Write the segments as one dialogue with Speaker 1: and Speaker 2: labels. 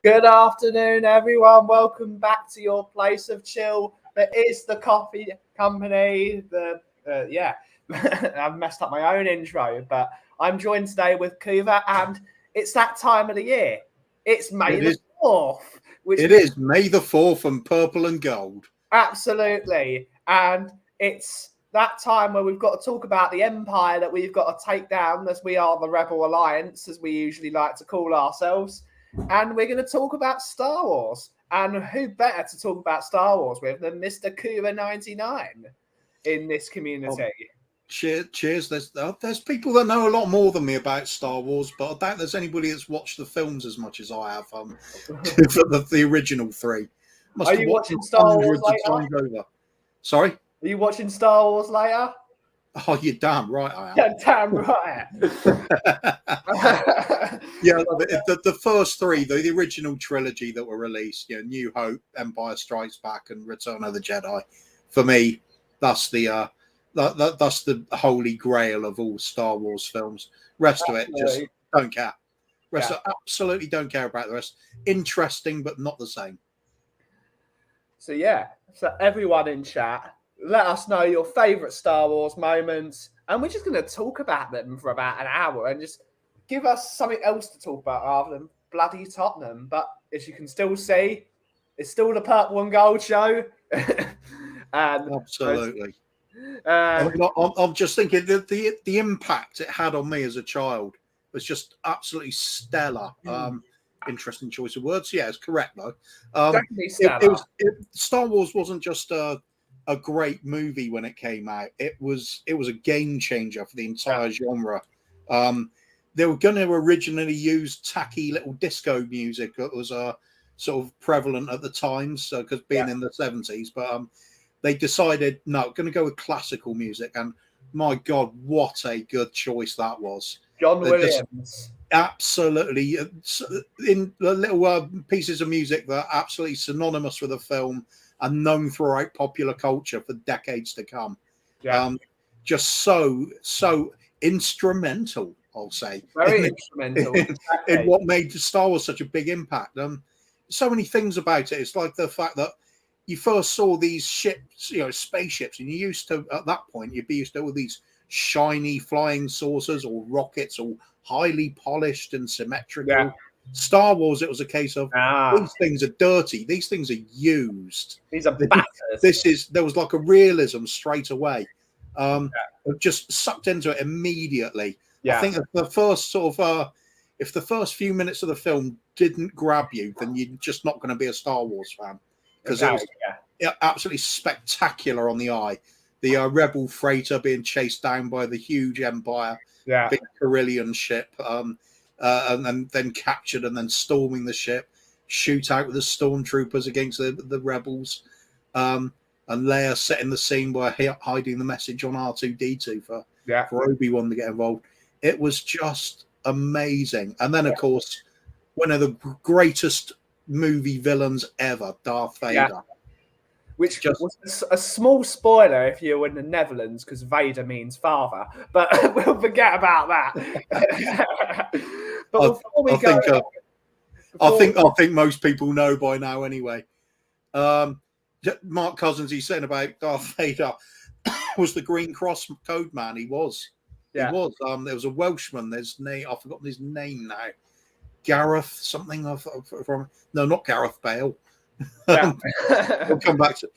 Speaker 1: Good afternoon, everyone. Welcome back to your place of chill. That is the coffee company. I've messed up my own intro, but I'm joined today with Kuva, and it's that time of the year. It's May the 4th.
Speaker 2: It is May the 4th and purple and gold.
Speaker 1: Absolutely. And it's that time where we've got to talk about the empire that we've got to take down, as we are the Rebel Alliance, as we usually like to call ourselves. And we're going to talk about Star Wars. And who better to talk about Star Wars with than Mr. Kuva99 in this community?
Speaker 2: Cheers. There's people that know a lot more than me about Star Wars, but I doubt there's anybody that's watched the films as much as I have. The original three.
Speaker 1: Are you watching Star Wars
Speaker 2: later? Sorry?
Speaker 1: Are you watching Star Wars later?
Speaker 2: Oh, you're damn right I am.
Speaker 1: Yeah, damn right.
Speaker 2: Yeah, the first three, the original trilogy that were released, New Hope, Empire Strikes Back, and Return of the Jedi. For me, that's the holy grail of all Star Wars films. Rest of it, just don't care. Absolutely don't care about the rest. Interesting, but not the same.
Speaker 1: So everyone in chat, let us know your favourite Star Wars moments, and we're just going to talk about them for about an hour and just give us something else to talk about rather than bloody Tottenham. But as you can still see, it's still the purple and gold show.
Speaker 2: Absolutely. I'm just thinking that the impact it had on me as a child was just absolutely stellar. Interesting choice of words. Yeah, it's correct though.
Speaker 1: Definitely stellar.
Speaker 2: Star Wars wasn't just a great movie when it came out. It was a game changer for the entire genre. They were going to originally use tacky little disco music that was sort of prevalent at the time, so because being in the 70s, but they decided no, going to go with classical music, and my God, what a good choice that was.
Speaker 1: John Williams.
Speaker 2: Absolutely, in the little pieces of music that are absolutely synonymous with the film and known throughout popular culture for decades to come. Just so instrumental, I'll say.
Speaker 1: Very instrumental.
Speaker 2: In what made Star Wars such a big impact. So many things about it. It's like the fact that you first saw these ships, spaceships, and you used to, at that point, you'd be used to all these shiny flying saucers or rockets, all highly polished and symmetrical.
Speaker 1: Yeah.
Speaker 2: Star Wars, it was a case of these things are dirty, these things are used.
Speaker 1: These are batters.
Speaker 2: There was like a realism straight away. Just sucked into it immediately. I think the first if the first few minutes of the film didn't grab you, then you're just not going to be a Star Wars fan, because it was absolutely spectacular on the eye. The rebel freighter being chased down by the huge Empire, big Carillion ship, and then captured and then storming the ship, shoot out with the stormtroopers against the rebels, and Leia setting the scene by hiding the message on R2-D2 for Obi-Wan to get involved. It was just amazing. And then, of course, one of the greatest movie villains ever, Darth Vader.
Speaker 1: Which was a small spoiler if you're in the Netherlands, because Vader means father. But we'll forget about that. But
Speaker 2: I think most people know by now anyway. Mark Cousins, he's saying about Darth Vader was the Green Cross code man. He was. He was. There was a Welshman. I've forgotten his name now. Gareth something. No, not Gareth Bale. He'll come back to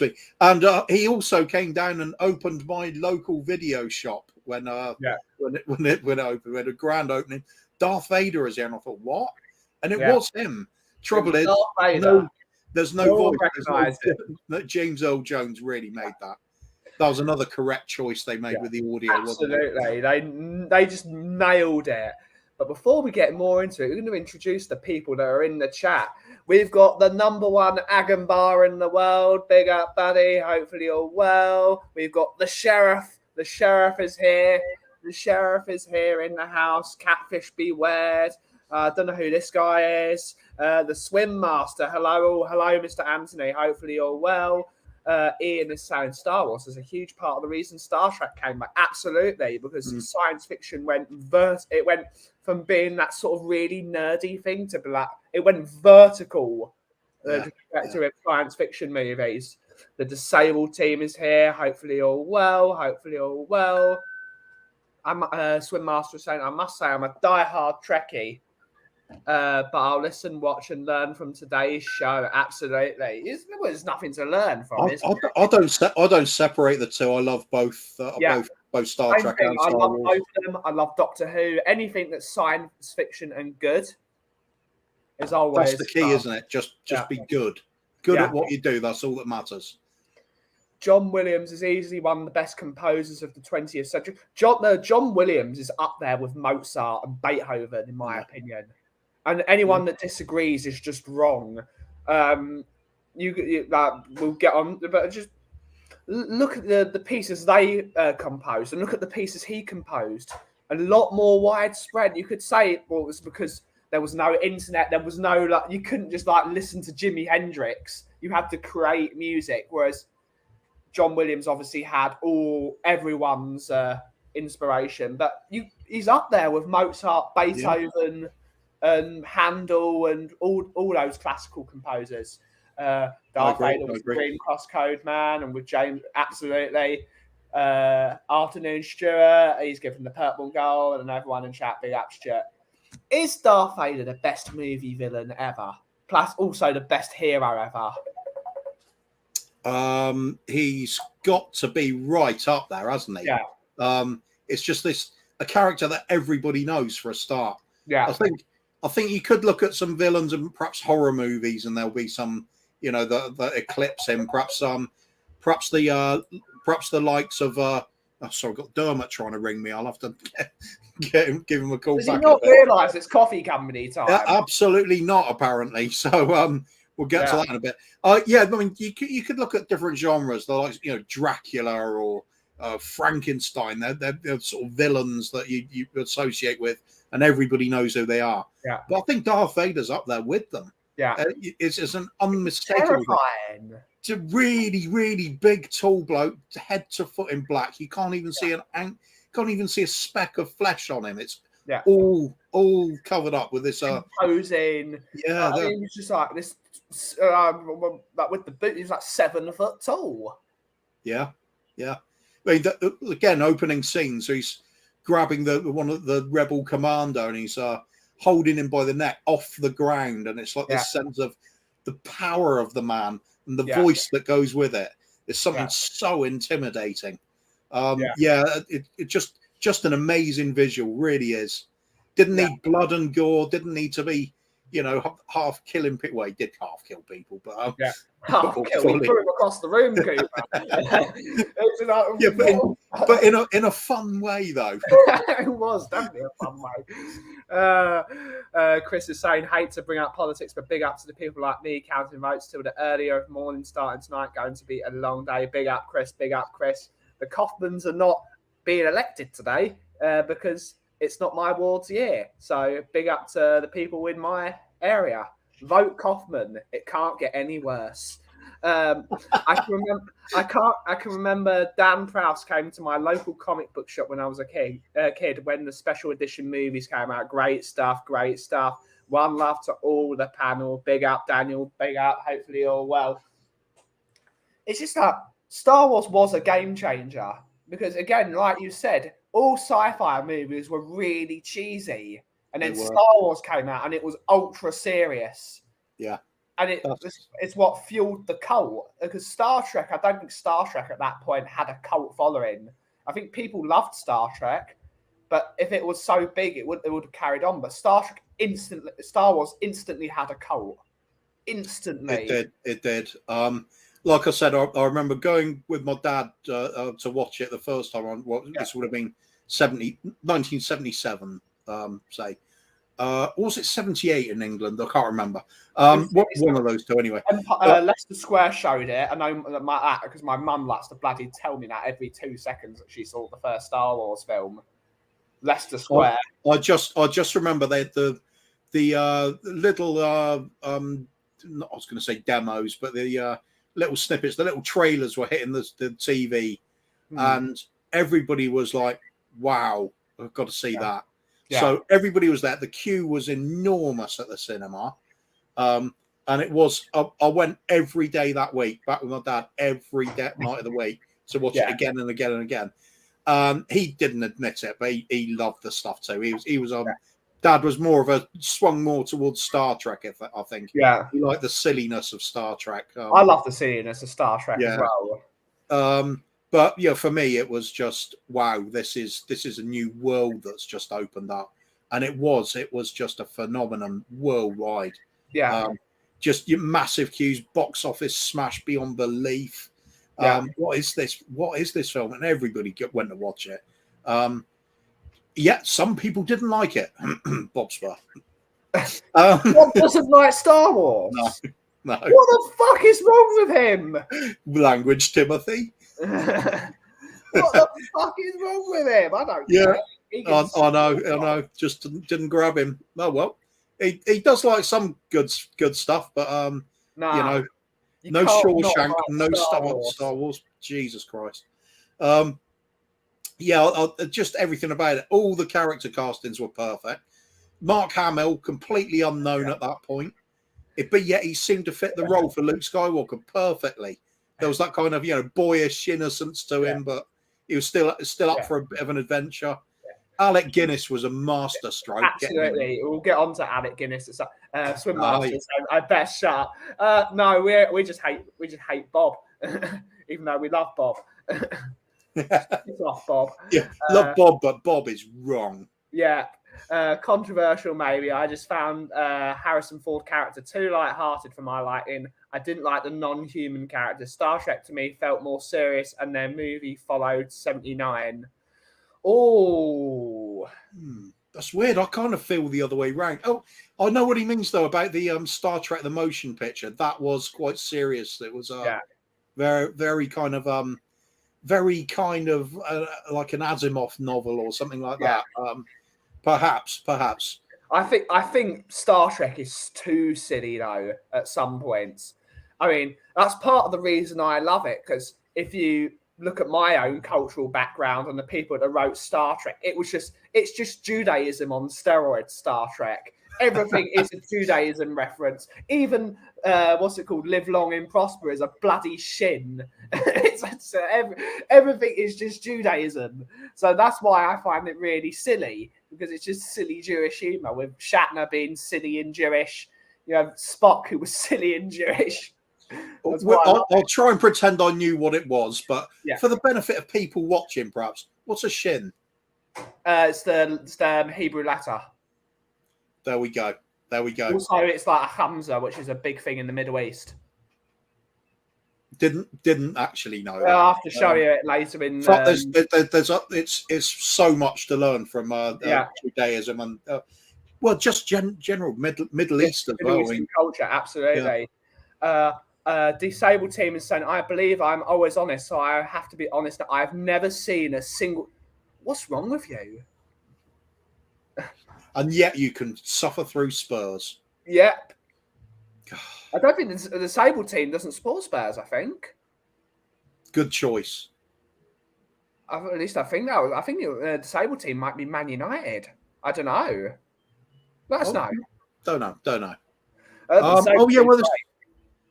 Speaker 2: me. And he also came down and opened my local video shop when it opened. We had a grand opening. Darth Vader is here, and I thought, what? And it was him. Trouble is, there's no voice. James Earl Jones really made that. That was another correct choice they made with the audio.
Speaker 1: Absolutely, they just nailed it. But before we get more into it, we're going to introduce the people that are in the chat. We've got the #1 Agambar in the world. Big up, buddy. Hopefully you're well. We've got the sheriff. The sheriff is here. The sheriff is here in the house. Catfish beware. I don't know who this guy is. The swim master. Hello, Mr. Anthony. Hopefully you're well. Ian is saying Star Wars is a huge part of the reason Star Trek came back. Absolutely, because science fiction went from being that sort of really nerdy thing to it went vertical to science fiction movies. The disabled team is here. Hopefully all well. I'm Swim Master saying, I must say I'm a diehard Trekkie. But I'll listen, watch, and learn from today's show. Absolutely, there's nothing to learn from.
Speaker 2: I don't separate the two. I love both. Both Star Trek and Star Wars.
Speaker 1: Both of them. I love Doctor Who. Anything that's science fiction and good is always.
Speaker 2: That's the key, isn't it? Just be good. Good at what you do. That's all that matters.
Speaker 1: John Williams is easily one of the best composers of the 20th century. John Williams is up there with Mozart and Beethoven, in my opinion. And anyone that disagrees is just wrong. We'll get on, but just look at the pieces they composed and look at the pieces he composed. A lot more widespread. You could say it was because there was no internet. There was no you couldn't just listen to Jimi Hendrix. You had to create music. Whereas John Williams obviously had everyone's inspiration, but he's up there with Mozart, Beethoven. And Handel and all those classical composers. Darth Vader was the Green Cross Code Man, and with James, absolutely. Afternoon Stuart, he's given the purple and gold, and everyone in chat, big up Stuart. Is Darth Vader the best movie villain ever? Plus, also the best hero
Speaker 2: ever? He's got to be right up there, hasn't he?
Speaker 1: Yeah.
Speaker 2: It's just a character that everybody knows for a start.
Speaker 1: Yeah.
Speaker 2: I think you could look at some villains and perhaps horror movies, and there'll be some, that eclipse him. Perhaps the likes of. Sorry, I've got Dermot trying to ring me. I'll have to give him a call.
Speaker 1: Does he not realise it's coffee company time?
Speaker 2: Absolutely not. Apparently, so we'll get to that in a bit. I mean, you could look at different genres, the likes, Dracula or Frankenstein. They're sort of villains that you associate with, and everybody knows who they are.
Speaker 1: Yeah.
Speaker 2: But I think Darth Vader's up there with them.
Speaker 1: Yeah.
Speaker 2: It's an unmistakable.
Speaker 1: Terrifying.
Speaker 2: It's a really, really big, tall bloke, head to foot in black. You can't even see can't even see a speck of flesh on him. It's all covered up with this
Speaker 1: posing.
Speaker 2: Yeah.
Speaker 1: I mean, it's just like this with the boot, he's 7 foot tall.
Speaker 2: Yeah. I mean, again, opening scene. So he's grabbing one of the rebel commander, and he's holding him by the neck off the ground, and it's like this sense of the power of the man and the voice that goes with it. It's something so intimidating. It just an amazing visual, really is. Didn't need blood and gore. Didn't need to be, half killing people. Well, he did half kill people, but
Speaker 1: half kill. He threw him across the room, Cooper.
Speaker 2: But in a fun way, though.
Speaker 1: It was definitely a fun way. Chris is saying, hate to bring up politics, but big up to the people like me counting votes till the earlier morning starting tonight. Going to be a long day. Big up, Chris. Big up, Chris. The Kaufmans are not being elected today because it's not my ward's year. So big up to the people in my area. Vote Kaufman. It can't get any worse. I can remember Dan Prowse came to my local comic book shop when I was a kid when the special edition movies came out. Great stuff. One love to all the panel. Big up, Daniel. Big up. Hopefully all well. It's just that Star Wars was a game changer because, again, like you said, all sci-fi movies were really cheesy. And then Star Wars came out and it was ultra serious.
Speaker 2: Yeah.
Speaker 1: And it's what fueled the cult. Because Star Trek, I don't think Star Trek at that point had a cult following. I think people loved Star Trek, but if it was so big, it would have carried on. But Star Wars instantly had a cult. Instantly.
Speaker 2: It did. Like I said, I remember going with my dad to watch it the first time. This would have been 1977, say. Was it 78 in England? I can't remember. One of those two, anyway.
Speaker 1: Leicester Square showed it. I know that because my mum likes to bloody tell me that every 2 seconds that she saw the first Star Wars film. Leicester Square.
Speaker 2: I just remember the little I was going to say demos, but the little snippets, the little trailers were hitting the TV, and everybody was like, "Wow, I've got to see that."
Speaker 1: Yeah.
Speaker 2: So everybody was there. The queue was enormous at the cinema, and it was. I went every day that week, back with my dad, every night of the week to watch it again and again and again. He didn't admit it, but he loved the stuff too. He was on. Dad was swung more towards Star Trek, I think.
Speaker 1: Yeah.
Speaker 2: He liked the silliness of Star Trek.
Speaker 1: I love the silliness of Star Trek as well.
Speaker 2: But yeah, for me, it was just, wow, this is a new world that's just opened up. And it was just a phenomenon worldwide.
Speaker 1: Yeah.
Speaker 2: Just massive queues, box office smash beyond belief. What is this? What is this film? And everybody went to watch it. Some people didn't like it. Bob Spur.
Speaker 1: Bob doesn't like Star Wars.
Speaker 2: No.
Speaker 1: What the fuck is wrong with him?
Speaker 2: Language, Timothy.
Speaker 1: What the fuck is wrong with him? I don't care.
Speaker 2: I know. Just didn't grab him. Oh well. He does like some good stuff, but no Shawshank, no Star Wars. Jesus Christ. Just everything about it. All the character castings were perfect. Mark Hamill, completely unknown at that point, but yet he seemed to fit the role for Luke Skywalker perfectly. There was that kind of boyish innocence to him, but he was still up for a bit of an adventure. Alec Guinness was a master stroke.
Speaker 1: Absolutely, we'll get on to Alec Guinness. It's Swim Masters. I better shut up. No, we just hate Bob, even though we love Bob. Love Bob.
Speaker 2: Yeah, love Bob, but Bob is wrong.
Speaker 1: Yeah, controversial maybe. I just found Harrison Ford character too light-hearted for my liking. I didn't like the non-human characters. Star Trek to me felt more serious, and their movie followed 79. Oh,
Speaker 2: that's weird. I kind of feel the other way round. Oh, I know what he means though about the Star Trek the motion picture. That was quite serious. It was very, very kind of like an Asimov novel or something like that. Perhaps.
Speaker 1: I think Star Trek is too silly though at some points. I mean, that's part of the reason I love it, because if you look at my own cultural background and the people that wrote Star Trek, it's just Judaism on steroids. Star Trek, everything is a Judaism reference. Even what's it called, Live Long and Prosper is a bloody shin. Everything is just Judaism. So that's why I find it really silly, because it's just silly Jewish humor, with Shatner being silly and Jewish. You have Spock, who was silly and Jewish.
Speaker 2: I'll try and pretend I knew what it was, but for the benefit of people watching, perhaps, what's a shin?
Speaker 1: It's the Hebrew letter.
Speaker 2: There we go.
Speaker 1: Also, it's like a Hamza, which is a big thing in the Middle East.
Speaker 2: Didn't actually know.
Speaker 1: I'll have to show you it later.
Speaker 2: It's so much to learn from Judaism and just general Middle East as well.
Speaker 1: Eastern culture, absolutely. Disabled team is saying, I believe I'm always honest, so I have to be honest that I've never seen a single. What's wrong with you?
Speaker 2: And yet you can suffer through Spurs.
Speaker 1: Yep. I don't think the disabled team doesn't support Spurs. I think.
Speaker 2: Good choice.
Speaker 1: At least I think that. I think the disabled team might be Man United. I don't know. Let us know.
Speaker 2: Don't know.
Speaker 1: Well,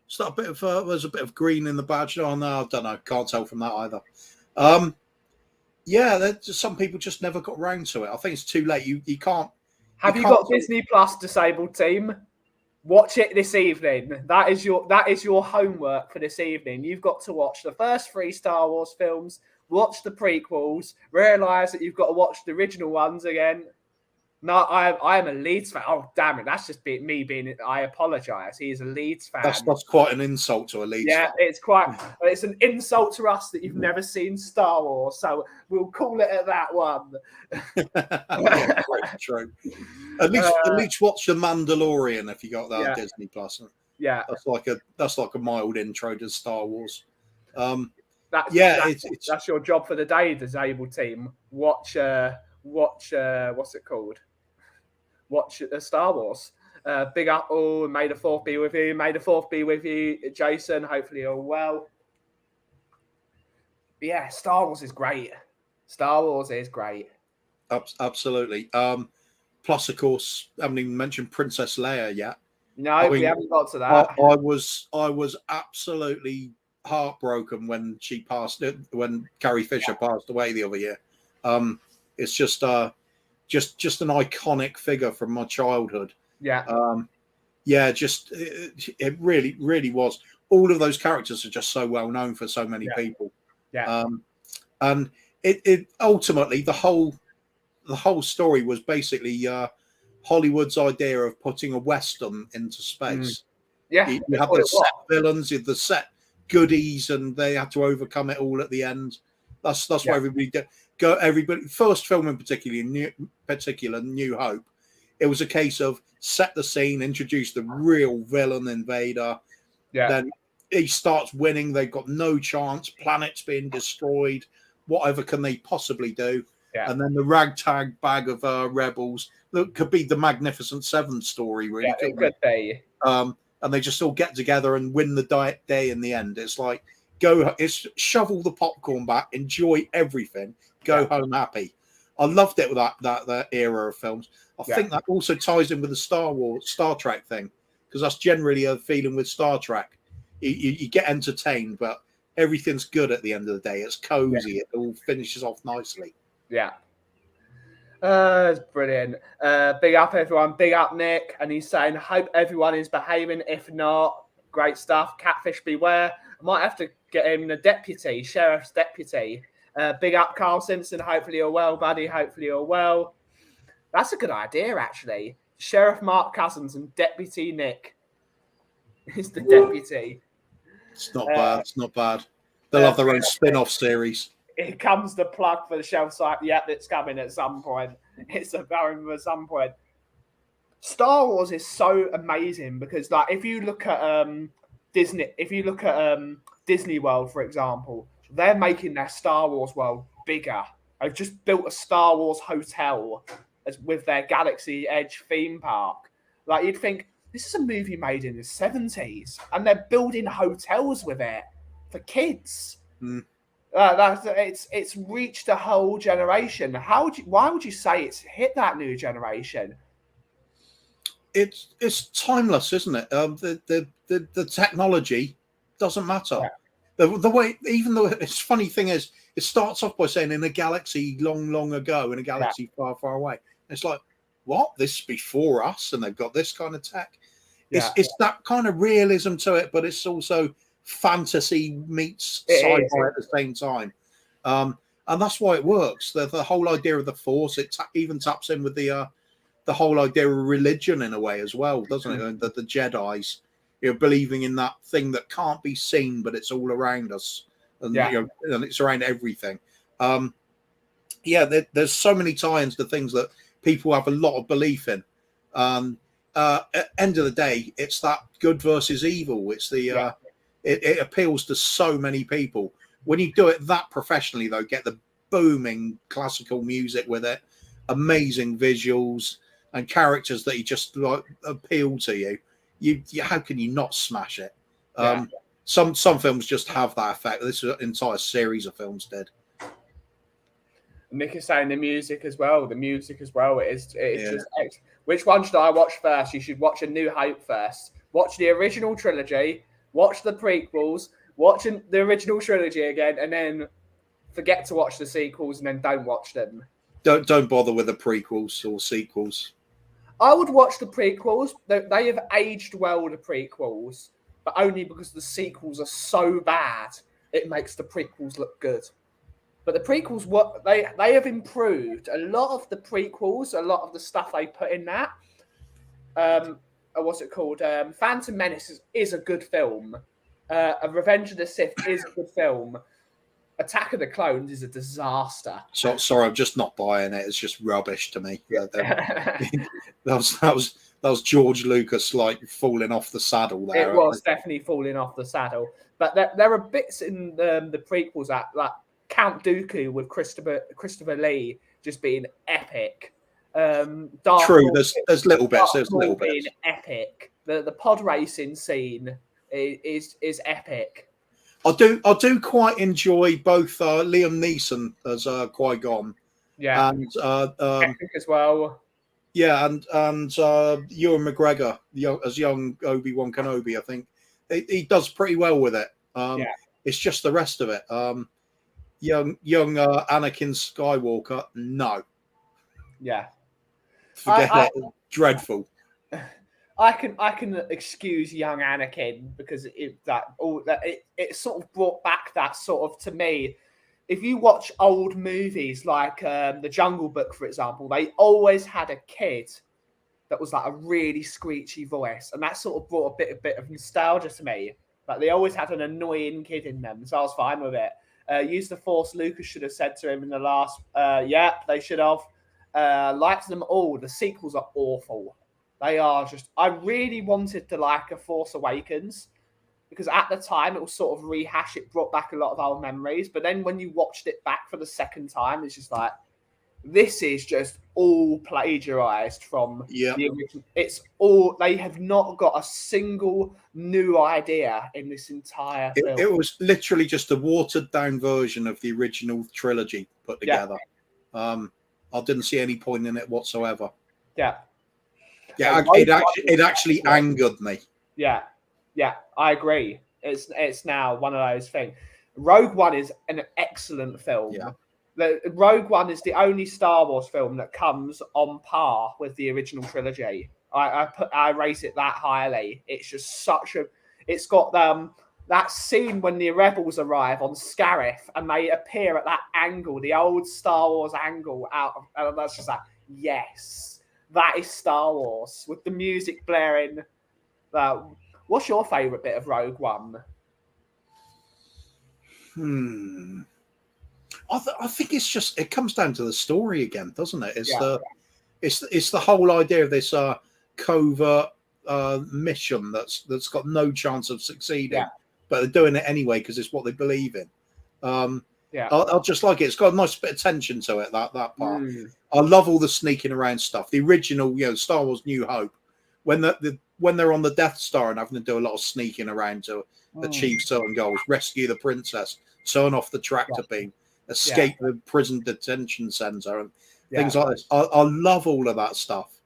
Speaker 2: it's not a bit of there's a bit of green in the badge. Oh no, I don't know. Can't tell from that either. Some people just never got round to it. I think it's too late. You can't.
Speaker 1: Have you got Disney Plus disabled team? Watch it this evening. That is your homework for this evening. You've got to watch the first 3 Star Wars films, watch the prequels, realise that you've got to watch the original ones again. No, I am a Leeds fan. Oh, damn it. That's just me being... I apologise. He is a Leeds fan.
Speaker 2: That's quite an insult to a Leeds fan.
Speaker 1: It's an insult to us that you've never seen Star Wars. So we'll call it at that one.
Speaker 2: True. At least watch The Mandalorian if you got that on Disney Plus.
Speaker 1: Yeah.
Speaker 2: That's like a mild intro to Star Wars.
Speaker 1: That's your job for the day, disabled team. Watch what's it called? Watch Star Wars. Big up all. May the fourth be with you. May the fourth be with you, Jason. Hopefully you're well. But yeah, Star Wars is great. Star Wars is great.
Speaker 2: Absolutely. Plus, of course, I haven't even mentioned Princess Leia yet.
Speaker 1: No, we haven't got to that.
Speaker 2: I was absolutely heartbroken when she passed it, when Carrie Fisher passed away the other year. It's just an iconic figure from my childhood.
Speaker 1: Yeah.
Speaker 2: It really, really was. All of those characters are just so well known for so many people.
Speaker 1: Yeah.
Speaker 2: And it ultimately the whole story was basically Hollywood's idea of putting a Western into space.
Speaker 1: Yeah,
Speaker 2: you had the set villains, you had the set goodies, and they had to overcome it all at the end. That's why everybody did. Everybody, first film in particular, New Hope. It was a case of set the scene, introduce the real villain invader.
Speaker 1: Yeah.
Speaker 2: Then he starts winning. They've got no chance. Planet's being destroyed. Whatever can they possibly do?
Speaker 1: Yeah.
Speaker 2: And then the ragtag bag of rebels that could be the Magnificent Seven story, really.
Speaker 1: Yeah, it could be.
Speaker 2: And they just all get together and win the day in the end. It's like it's shovel the popcorn back, enjoy everything, go home happy. I loved it with that era of films. I think that also ties in with the Star Trek thing, because that's generally a feeling with Star Trek. You get entertained, but everything's good at the end of the day. It's cozy. It all finishes off nicely.
Speaker 1: Yeah. It's brilliant. Big up, everyone. Big up, Nick. And he's saying, hope everyone is behaving. If not, great stuff. Catfish beware. I might have to get him the sheriff's deputy. Big up, Carl Simpson. Hopefully you're well, buddy. Hopefully you're well. That's a good idea, actually. Sheriff Mark Cousins and Deputy Nick is the deputy.
Speaker 2: It's not bad. It's not bad. They'll have their own spin-off series.
Speaker 1: Here comes the plug for the shelf site. Yep, it's coming at some point. It's going at some point. Star Wars is so amazing because, like, if you look at Disney World, for example, they're making their Star Wars world bigger. They've just built a Star Wars hotel with their Galaxy Edge theme park. Like, you'd think this is a movie made in the 70s, and they're building hotels with it for kids. It's reached a whole generation. Why would you say it's hit that new generation?
Speaker 2: It's timeless, isn't it? The technology doesn't matter. Yeah. The way, even though it's funny thing is, it starts off by saying in a galaxy long, long ago, in a galaxy far, far away. It's like, what? This is before us, and they've got this kind of tech. It's that kind of realism to it, but it's also fantasy meets sci-fi at the same time. And that's why it works. The whole idea of the Force, it even taps in with the whole idea of religion in a way as well, doesn't it? That the Jedis, believing in that thing that can't be seen, but it's all around us, and and it's around everything. There's so many tie-ins to things that people have a lot of belief in. At end of the day, it's that good versus evil. It's the it appeals to so many people. When you do it that professionally, though, get the booming classical music with it, amazing visuals, and characters that you just like appeal to you. You how can you not smash it? Some films just have that effect. This entire series of films did.
Speaker 1: Nick is saying the music as well. It's just excellent. Which one should I watch first? You should watch A New Hope first. Watch the original trilogy. Watch the prequels. Watch the original trilogy again, and then forget to watch the sequels, and then don't watch them.
Speaker 2: Don't bother with the prequels or sequels.
Speaker 1: I would watch the prequels. They have aged well, the prequels, but only because the sequels are so bad, it makes the prequels look good. But the prequels, they have improved. A lot of the prequels, a lot of the stuff they put in that. What's it called? Phantom Menace is a good film. Revenge of the Sith is a good film. Attack of the Clones is a disaster.
Speaker 2: So sorry, I'm just not buying it. It's just rubbish to me. That was George Lucas like falling off the saddle there.
Speaker 1: It was definitely falling off the saddle. But there are bits in the prequels that, like Count Dooku with Christopher Lee just being epic. Darth
Speaker 2: True.
Speaker 1: Maul,
Speaker 2: There's little bits.
Speaker 1: Darth
Speaker 2: There's
Speaker 1: Maul
Speaker 2: little
Speaker 1: being
Speaker 2: bits.
Speaker 1: epic. The pod racing scene is epic.
Speaker 2: I do quite enjoy both Liam Neeson as Qui-Gon,
Speaker 1: Yeah,
Speaker 2: and
Speaker 1: epic as well.
Speaker 2: yeah, and Ewan McGregor as young Obi-Wan Kenobi. I think he does pretty well with it.
Speaker 1: Yeah.
Speaker 2: It's just the rest of it. Young Anakin Skywalker, no,
Speaker 1: Yeah.
Speaker 2: forget it. Dreadful.
Speaker 1: I can excuse young Anakin because it sort of brought back that sort of, to me. If you watch old movies like The Jungle Book, for example, they always had a kid that was like a really screechy voice, and that sort of brought a bit of nostalgia to me. Like they always had an annoying kid in them, so I was fine with it. Use the Force, Lucas should have said to him in the last. Yeah, they should have. Liked them all. The sequels are awful. They are just. I really wanted to like a Force Awakens because at the time it was sort of rehash. It brought back a lot of old memories, but then when you watched it back for the second time, it's just like this is just all plagiarized from the original. It's all, they have not got a single new idea in this entire film.
Speaker 2: It was literally just a watered down version of the original trilogy put together. Yeah. I didn't see any point in it whatsoever.
Speaker 1: Yeah.
Speaker 2: Yeah, it actually angered me.
Speaker 1: Yeah. Yeah, I agree. It's now one of those things. Rogue One is an excellent film.
Speaker 2: Yeah.
Speaker 1: Rogue One is the only Star Wars film that comes on par with the original trilogy. I rate it that highly. It's just such a. It's got that scene when the rebels arrive on Scarif and they appear at that angle, the old Star Wars angle out of, and that's just like, yes, that is Star Wars with the music blaring. What's your favourite bit of Rogue One?
Speaker 2: I think it's just, it comes down to the story again, doesn't it? It's the whole idea of this covert mission that's got no chance of succeeding, but they're doing it anyway because it's what they believe in. I'll just like it. It's got a nice bit of tension to it. That part. I love all the sneaking around stuff. The original, Star Wars New Hope, when they're on the Death Star and having to do a lot of sneaking around to achieve certain goals, rescue the princess, turn off the tractor beam, escape the prison detention center, and things like this. I love all of that stuff.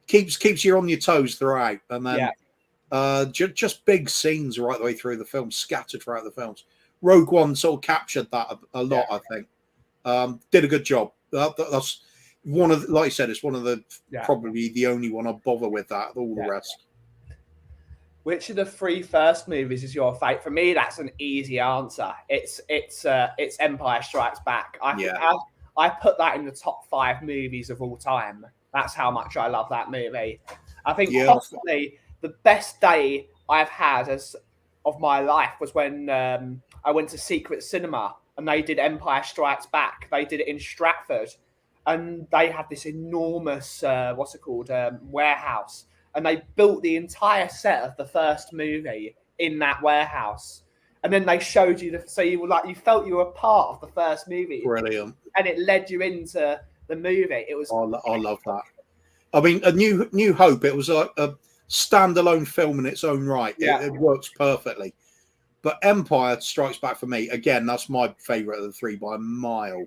Speaker 2: Keeps you on your toes throughout, and then just big scenes right the way through the film, scattered throughout the films. Rogue One sort of captured that a lot, I think. Did a good job. That's one of, like I said, it's one of the probably the only one I bother with. That all the rest.
Speaker 1: Which of the three first movies is your favourite? For me, that's an easy answer. It's Empire Strikes Back. I put that in the top 5 movies of all time. That's how much I love that movie. I think possibly the best day I've had of my life was when I went to Secret Cinema and they did Empire Strikes Back. They did it in Stratford, and they had this enormous warehouse. And they built the entire set of the first movie in that warehouse. And then they showed you so you felt you were part of the first movie.
Speaker 2: Brilliant.
Speaker 1: And it led you into the movie. It was.
Speaker 2: I love that. I mean, a New Hope. It was a standalone film in its own right. It works perfectly. But Empire Strikes Back for me, again, that's my favorite of the three by a mile.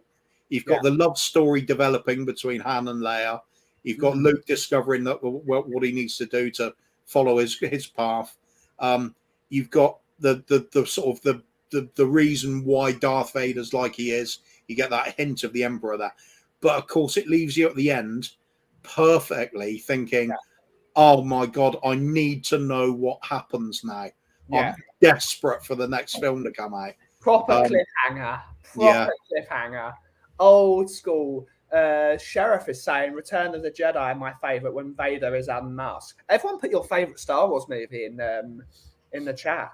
Speaker 2: You've got the love story developing between Han and Leia. You've got Luke discovering that what he needs to do to follow his path. You've got the sort of the reason why Darth Vader's like he is. You get that hint of the Emperor there, but of course it leaves you at the end perfectly thinking, "Oh my God, I need to know what happens now." I'm desperate for the next film to come out.
Speaker 1: Proper cliffhanger. Cliffhanger. Old school. Sheriff is saying Return of the Jedi, my favourite, when Vader is unmasked. Everyone put your favourite Star Wars movie in the chat.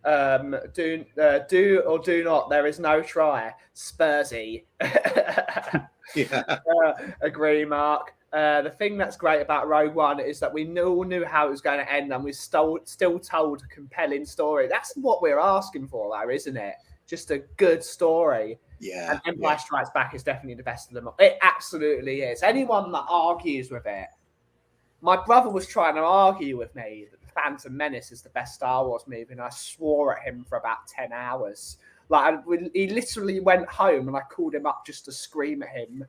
Speaker 1: Do or do not, there is no try. Spursy. Agree, Mark. The thing that's great about Rogue One is that we all knew how it was going to end, and we still told a compelling story. That's what we're asking for, though, isn't it? Just a good story.
Speaker 2: Yeah,
Speaker 1: And Empire Strikes Back is definitely the best of them. It absolutely is. Anyone that argues with it, my brother was trying to argue with me that The Phantom Menace is the best Star Wars movie, and I swore at him for about 10 hours. Like, he literally went home, and I called him up just to scream at him.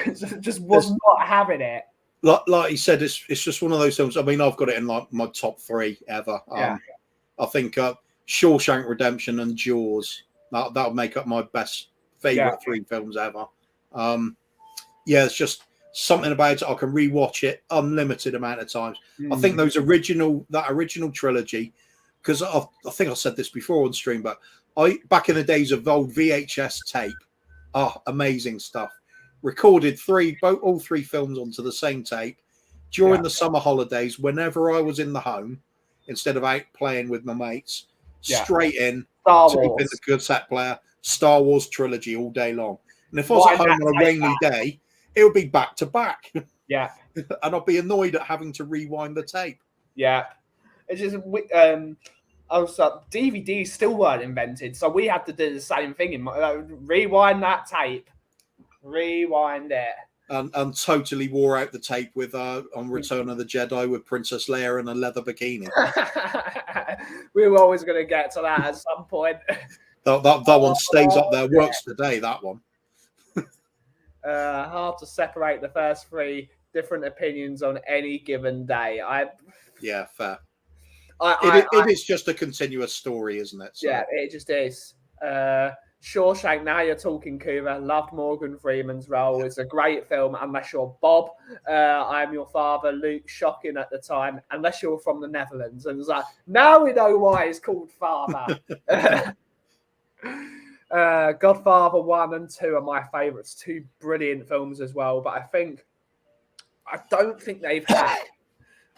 Speaker 1: Just was not having it.
Speaker 2: Like he said, it's just one of those films. I mean, I've got it in like my top 3 ever.
Speaker 1: Yeah.
Speaker 2: I think Shawshank Redemption and Jaws, that'll make up my best favorite 3 films ever. Yeah, it's just something about it. I can rewatch it unlimited amount of times. I think that original trilogy, because I think I said this before on stream, but back in the days of old VHS tape, amazing stuff. Recorded all 3 films onto the same tape during the summer holidays. Whenever I was in the home, instead of out playing with my mates, straight in,
Speaker 1: Star
Speaker 2: tape
Speaker 1: Wars.
Speaker 2: in the cassette player, Star Wars trilogy all day long. And if I was at home on a rainy day, it would be back to back.
Speaker 1: Yeah.
Speaker 2: And I'd be annoyed at having to rewind the tape.
Speaker 1: Yeah. It's just also DVDs still weren't invented, so we had to do the same thing. Rewind that tape, rewind it,
Speaker 2: and totally wore out the tape with on Return of the Jedi with Princess Leia in a leather bikini.
Speaker 1: We were always going to get to that at some point.
Speaker 2: That one stays up there, works today. That one.
Speaker 1: Hard to separate the first 3 different opinions on any given day.
Speaker 2: Yeah, fair. It is just a continuous story, isn't it? So.
Speaker 1: Yeah, it just is. Shawshank, now you're talking, Kuva. Loved Morgan Freeman's role. It's a great film, unless you're Bob. I Am Your Father. Luke, shocking at the time, unless you're from the Netherlands. And it's like, now we know why it's called Father. Godfather 1 and 2 are my favourites. 2 brilliant films as well. But I don't think they've had,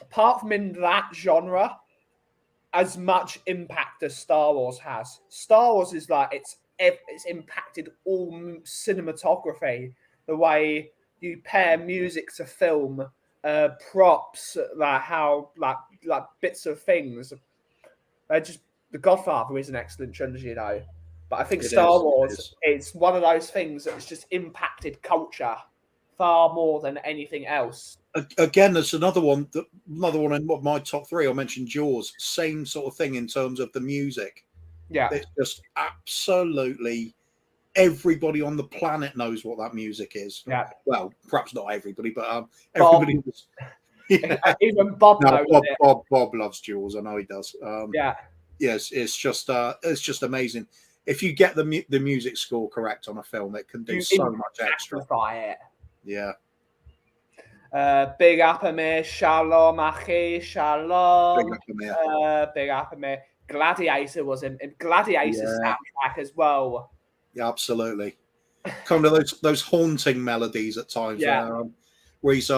Speaker 1: apart from in that genre, as much impact as Star Wars has. Star Wars is like, it's impacted all cinematography, the way you pair music to film, props, like how like bits of things. Just The Godfather is an excellent trilogy, though. But I think Star Wars is one of those things that's just impacted culture far more than anything else.
Speaker 2: Again, there's another one in my top 3. I mentioned Jaws. Same sort of thing in terms of the music.
Speaker 1: Yeah,
Speaker 2: it's just absolutely everybody on the planet knows what that music is.
Speaker 1: Yeah.
Speaker 2: Well, perhaps not everybody, but everybody.
Speaker 1: Even Bob knows it.
Speaker 2: Bob loves Jaws. I know he does. Yes, it's just amazing. If you get the music score correct on a film, it can do so much extra.
Speaker 1: It.
Speaker 2: Yeah.
Speaker 1: Big up Amir, Shalom Achi, Shalom. Big up Amir. Gladiator was in Gladiator's soundtrack as well.
Speaker 2: Yeah, absolutely. Kind of those haunting melodies at times.
Speaker 1: Yeah.
Speaker 2: Where he's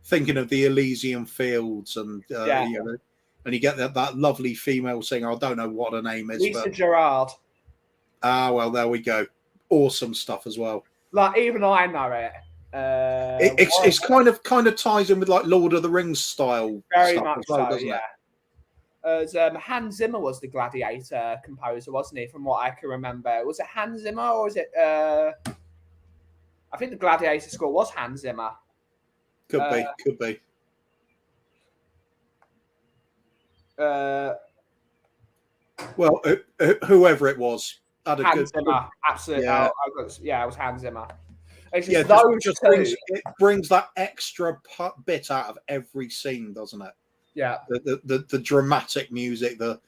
Speaker 2: thinking of the Elysian fields and and you get that lovely female singer. I don't know what her name is.
Speaker 1: Lisa Gerrard.
Speaker 2: Well, there we go. Awesome stuff as well.
Speaker 1: Like, even I know it.
Speaker 2: It's kind of ties in with like Lord of the Rings style.
Speaker 1: Very
Speaker 2: stuff
Speaker 1: much
Speaker 2: as well,
Speaker 1: so,
Speaker 2: doesn't
Speaker 1: it? Hans Zimmer was the Gladiator composer, wasn't he? From what I can remember, was it Hans Zimmer or is it? I think the Gladiator score was Hans Zimmer.
Speaker 2: Could be. Well, whoever it was,
Speaker 1: Hans Zimmer, absolutely.
Speaker 2: Yeah.
Speaker 1: It was Hans Zimmer. It's
Speaker 2: just brings that extra bit out of every scene, doesn't it?
Speaker 1: Yeah.
Speaker 2: The dramatic music, the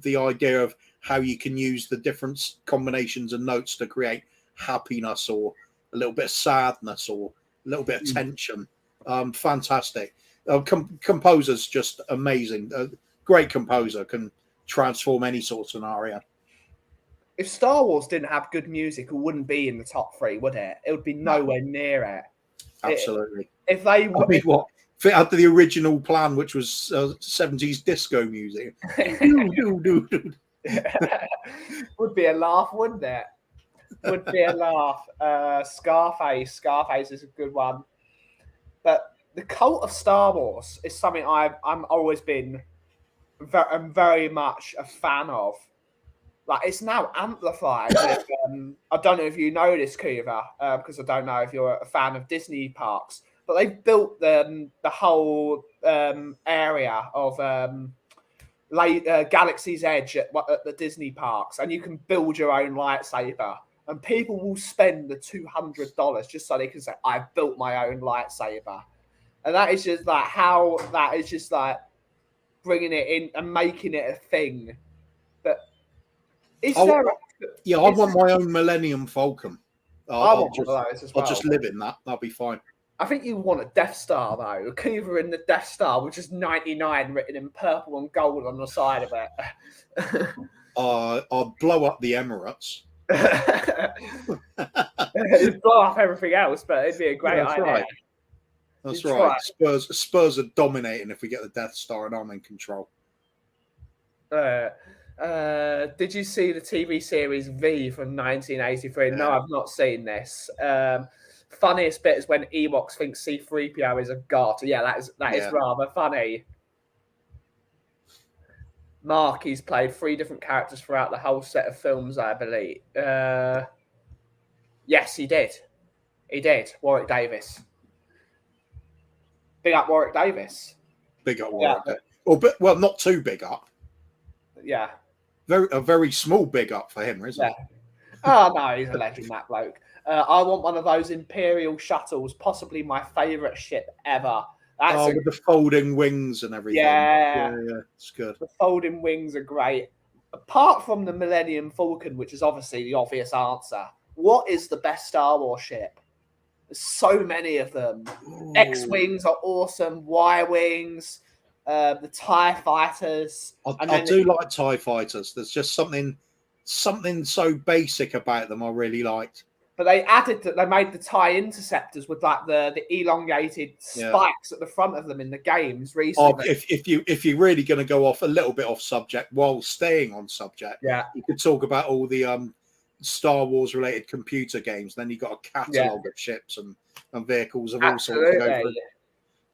Speaker 2: idea of how you can use the different combinations of notes to create happiness or a little bit of sadness or a little bit of tension. Fantastic. Composer's just amazing. Great composer, can transform any sort of scenario.
Speaker 1: If Star Wars didn't have good music, it wouldn't be in the top 3, would it? It would be nowhere near it.
Speaker 2: Absolutely.
Speaker 1: If they
Speaker 2: if it had the original plan, which was 70s disco music,
Speaker 1: would be a laugh, wouldn't it? Would be a laugh. Scarface is a good one. But the cult of Star Wars is something I'm always been very much a fan of. like it's now amplified. I don't know if you know this, Kuva, because I don't know if you're a fan of Disney parks, but they've built the whole area of Galaxy's Edge at the Disney parks, and you can build your own lightsaber. And people will spend the $200 just so they can say, "I built my own lightsaber," and that is just like how that is just like bringing it in and making it a thing. But is
Speaker 2: I
Speaker 1: there?
Speaker 2: want my own Millennium Falcon.
Speaker 1: I want one of those as well.
Speaker 2: I'll just live in that. That'll be fine.
Speaker 1: I think you want a Death Star though. Kuva in the Death Star with just 99 written in purple and gold on the side of it.
Speaker 2: I'll blow up the Emirates.
Speaker 1: It'd blow up everything else, but it'd be a great idea.
Speaker 2: Right. That's right. Spurs are dominating if we get the Death Star and I'm in control.
Speaker 1: Did you see the TV series V from 1983? Yeah. No, I've not seen this. Funniest bit is when Ewoks think C-3PO is a god. Yeah, that is rather funny. Mark, he's played 3 different characters throughout the whole set of films, I believe. Yes, he did. He did. Warwick Davis. Big up Warwick Davis.
Speaker 2: Big up Warwick. Yeah. Well, not too big up.
Speaker 1: Yeah.
Speaker 2: A very small big up for him, isn't it?
Speaker 1: Oh, no, he's a legend, that bloke. I want one of those Imperial shuttles, possibly my favourite ship ever.
Speaker 2: With the folding wings and everything.
Speaker 1: Yeah,
Speaker 2: it's good.
Speaker 1: The folding wings are great. Apart from the Millennium Falcon, which is obviously the obvious answer, what is the best Star Wars ship? There's so many of them. Ooh. X-Wings are awesome. Y-Wings, the TIE Fighters.
Speaker 2: I do like TIE Fighters. There's just something so basic about them I really liked.
Speaker 1: But they made the TIE Interceptors with like the elongated spikes at the front of them in the games recently.
Speaker 2: If you're really going to go off a little bit off subject while staying on subject, you could talk about all the Star Wars related computer games. Then you got a catalogue of ships and vehicles of all sorts to go through.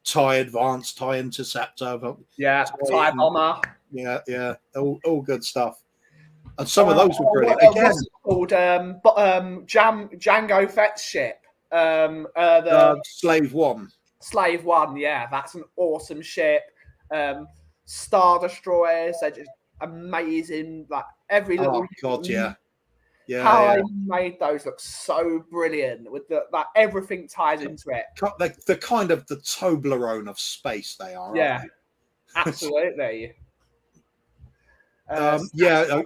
Speaker 2: TIE Advanced, TIE Interceptor,
Speaker 1: TIE Bomber.
Speaker 2: Yeah, all good stuff. And some of those were brilliant.
Speaker 1: What's it called? Django Fett's ship.
Speaker 2: Slave One.
Speaker 1: Slave One, yeah. That's an awesome ship. Star Destroyers, they're just amazing. Like every little...
Speaker 2: Oh, God, yeah.
Speaker 1: How they made those look so brilliant. With everything ties into it.
Speaker 2: The kind of the Toblerone of space they are.
Speaker 1: Yeah, absolutely.
Speaker 2: I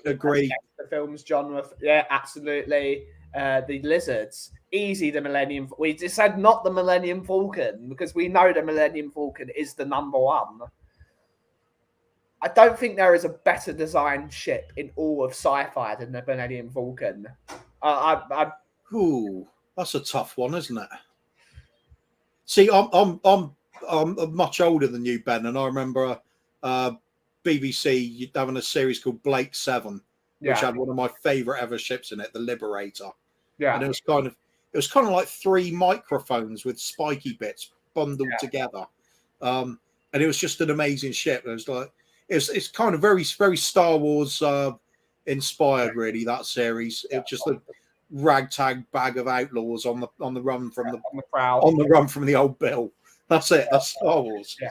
Speaker 2: agree.
Speaker 1: The film's genre, absolutely. The lizards, easy. The Millennium. We just said not the Millennium Falcon because we know the Millennium Falcon is the number one. I don't think there is a better designed ship in all of sci-fi than the Millennium Falcon.
Speaker 2: Ooh, that's a tough one, isn't it? See, I'm much older than you, Ben, and I remember BBC having a series called Blake 7, which had one of my favourite ever ships in it, the Liberator. Yeah, and it was kind of like 3 microphones with spiky bits bundled together, and it was just an amazing ship. It was like it's kind of very very Star Wars inspired, really. That series, it's just a ragtag bag of outlaws on the run from the run from the old Bill. That's it. That's Star Wars.
Speaker 1: Yeah.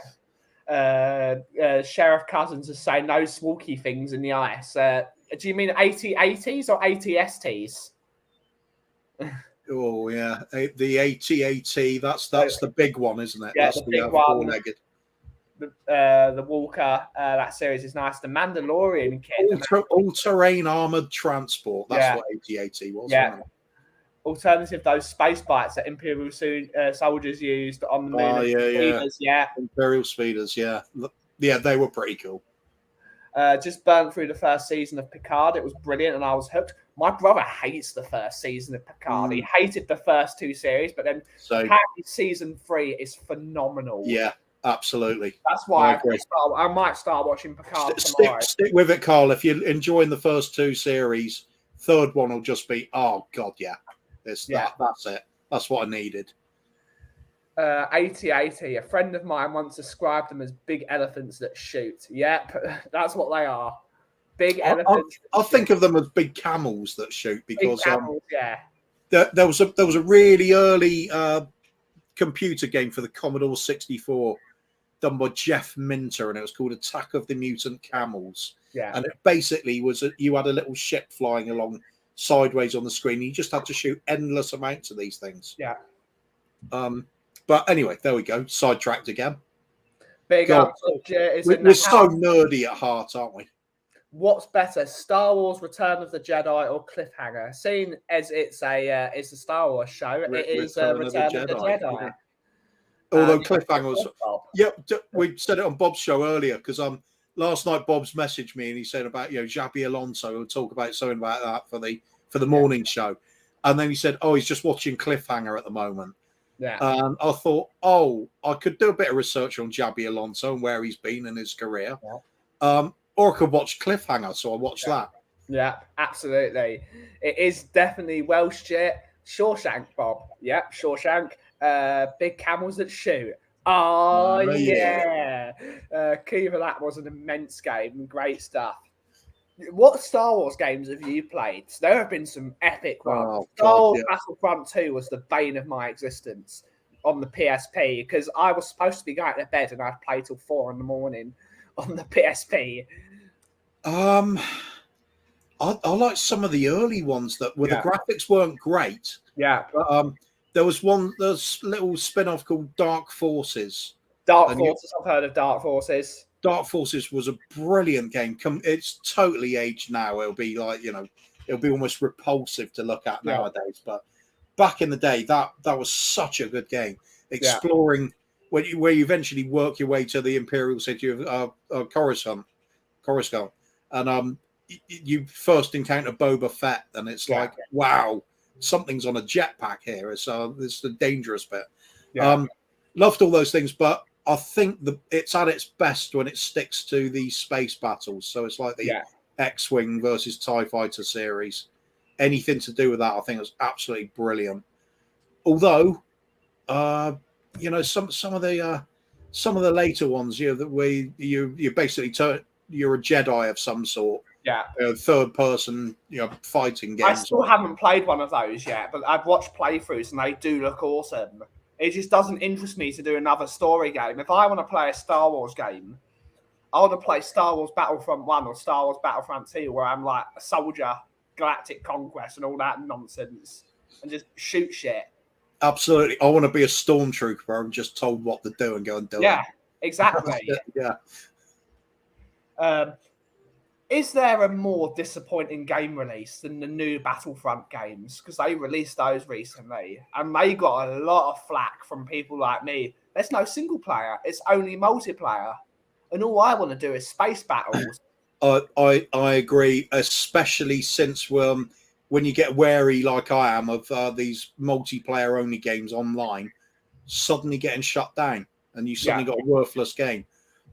Speaker 1: Sheriff Cousins is saying no smoky things in the ice. Do you mean AT-ATs or AT-STs?
Speaker 2: Oh yeah, the AT-AT. That's the big one, isn't it?
Speaker 1: Yeah,
Speaker 2: that's
Speaker 1: the big one. The Walker. That series is nice. The Mandalorian kid.
Speaker 2: All-terrain armored transport. That's what AT-AT was.
Speaker 1: Yeah. Alternative, those space bites that Imperial soldiers used on the moon.
Speaker 2: Imperial speeders, yeah, they were pretty cool.
Speaker 1: Just burnt through the first season of Picard. It was brilliant, and I was hooked. My brother hates the first season of Picard. He hated the first 2 series, but then apparently season 3 is phenomenal.
Speaker 2: Yeah, absolutely.
Speaker 1: That's why I might start watching Picard tomorrow.
Speaker 2: Stick with it, Carl. If you're enjoying the first 2 series, third one will just be, oh God, yeah. That's it. That's what I needed.
Speaker 1: AT-AT. A friend of mine once described them as big elephants that shoot. Yep, that's what they are. Big elephants.
Speaker 2: I think of them as big camels that shoot because
Speaker 1: big camels, yeah.
Speaker 2: There was a really early computer game for the Commodore 64 done by Jeff Minter, and it was called Attack of the Mutant Camels.
Speaker 1: Yeah.
Speaker 2: And it basically was you had a little ship flying along sideways on the screen. You just had to shoot endless amounts of these things.
Speaker 1: Yeah.
Speaker 2: But anyway, there we go. Sidetracked again.
Speaker 1: Big
Speaker 2: God,
Speaker 1: up.
Speaker 2: we're so nerdy at heart, aren't we?
Speaker 1: What's better, Star Wars: Return of the Jedi or Cliffhanger? Seeing as it's a Star Wars show, it is Return of the Jedi.
Speaker 2: Yeah. Although Cliffhanger was, we said it on Bob's show earlier because last night Bob's messaged me and he said about Xabi Alonso. We'll talk about something about that for the morning show, and then he said, oh, he's just watching Cliffhanger at the moment.
Speaker 1: Yeah.
Speaker 2: And I thought, I could do a bit of research on Xabi Alonso and where he's been in his career. Yeah. Or I could watch Cliffhanger, so I watched that.
Speaker 1: Yeah, absolutely. It is definitely Welsh shit. Shawshank, Bob. Yeah, Shawshank. Big camels that shoot. Oh, yeah. Kiva, that was an immense game. Great stuff. What Star Wars games have you played? There have been some epic ones. Star Wars Battlefront 2 was the bane of my existence on the PSP because I was supposed to be going to bed and I'd play till 4 a.m. on the PSP.
Speaker 2: I like some of the early ones that where the graphics weren't great.
Speaker 1: Yeah.
Speaker 2: But, there's little spin-off called Dark Forces.
Speaker 1: I've heard of Dark Forces.
Speaker 2: Dark Forces was a brilliant game. It's totally aged now. It'll be like, it'll be almost repulsive to look at nowadays. But back in the day, that was such a good game. Exploring where you eventually work your way to the Imperial city of Coruscant. And you first encounter Boba Fett, and it's like, wow, something's on a jetpack here. It's the dangerous bit. Loved all those things, but I think it's at its best when it sticks to the space battles. So it's like the X-Wing versus TIE Fighter series. Anything to do with that, I think was absolutely brilliant. Although, some of the later ones, that way you basically you're a Jedi of some sort.
Speaker 1: Yeah.
Speaker 2: Third person, fighting games.
Speaker 1: I still haven't played one of those yet, but I've watched playthroughs and they do look awesome. It just doesn't interest me to do another story game. If I want to play a Star Wars game, I want to play Star Wars Battlefront 1 or Star Wars Battlefront 2, where I'm like a soldier, galactic conquest and all that nonsense, and just shoot shit.
Speaker 2: Absolutely. I want to be a stormtrooper. I'm just told what to do and go and do it.
Speaker 1: Yeah, exactly. Is there a more disappointing game release than the new Battlefront games? Because they released those recently and they got a lot of flack from people like me. There's no single player. It's only multiplayer. And all I want to do is space battles.
Speaker 2: I agree, especially since when you get wary like I am of these multiplayer only games online, suddenly getting shut down and you suddenly got a worthless game.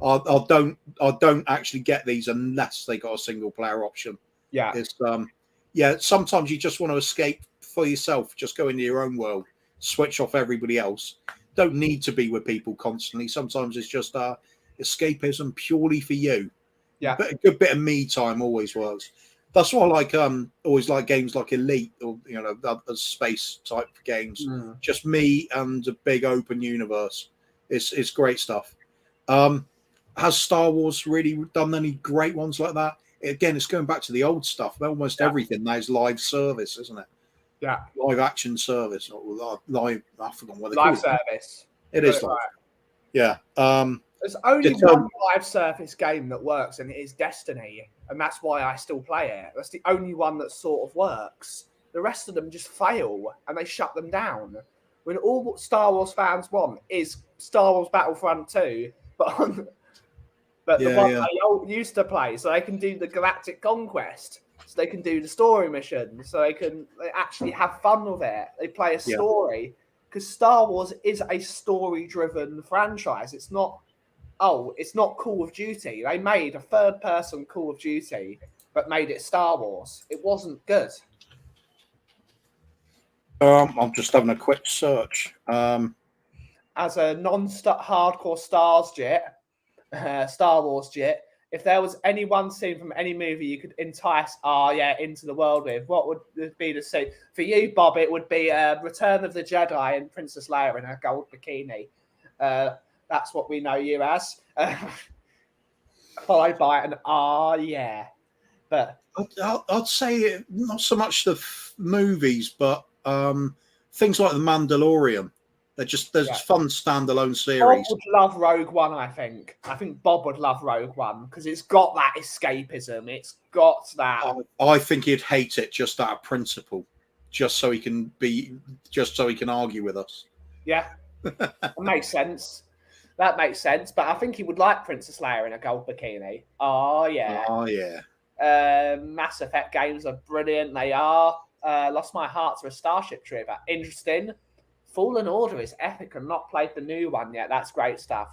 Speaker 2: I don't actually get these unless they got a single player option. Yeah. It's sometimes you just want to escape for yourself, just go into your own world, switch off everybody else. Don't need to be with people constantly. Sometimes it's just escapism purely for you. Yeah. But a good bit of me time always works. That's why I like always like games like Elite or other space type games. Just me and a big open universe. It's great stuff. Has Star Wars really done any great ones like that? Again, it's going back to the old stuff. Almost everything now is live service, isn't it? Yeah. Live action service or live. I forgot what they call it.
Speaker 1: Live service.
Speaker 2: It is live. Yeah.
Speaker 1: There's only one live service game that works, and it is Destiny, and that's why I still play it. That's the only one that sort of works. The rest of them just fail, and they shut them down. When all what Star Wars fans want is Star Wars Battlefront 2, but the one they used to play, so they can do the Galactic Conquest, so they can do the story missions, so they actually have fun with it. They play a story, because Star Wars is a story-driven franchise. It's not Call of Duty. They made a third-person Call of Duty, but made it Star Wars. It wasn't good.
Speaker 2: I'm just having a quick search.
Speaker 1: As a non-hardcore Star Wars jit, if there was any one scene from any movie you could entice into the world with, what would be the scene? For you, Bob, it would be Return of the Jedi and Princess Leia in her gold bikini. That's what we know you as. Followed by an yeah. But
Speaker 2: I'd say not so much the movies, but things like The Mandalorian. They're just fun standalone series.
Speaker 1: Bob would love Rogue One, I think. I think Bob would love Rogue One because it's got that escapism. It's got that.
Speaker 2: I think he'd hate it just out of principle, just so he can argue with us.
Speaker 1: Yeah, that makes sense. That makes sense. But I think he would like Princess Leia in a gold bikini. Oh yeah.
Speaker 2: Oh yeah.
Speaker 1: Mass Effect games are brilliant. They are. Lost my heart to a Starship Trooper. Interesting. Fallen Order is epic and not played the new one yet. That's great stuff.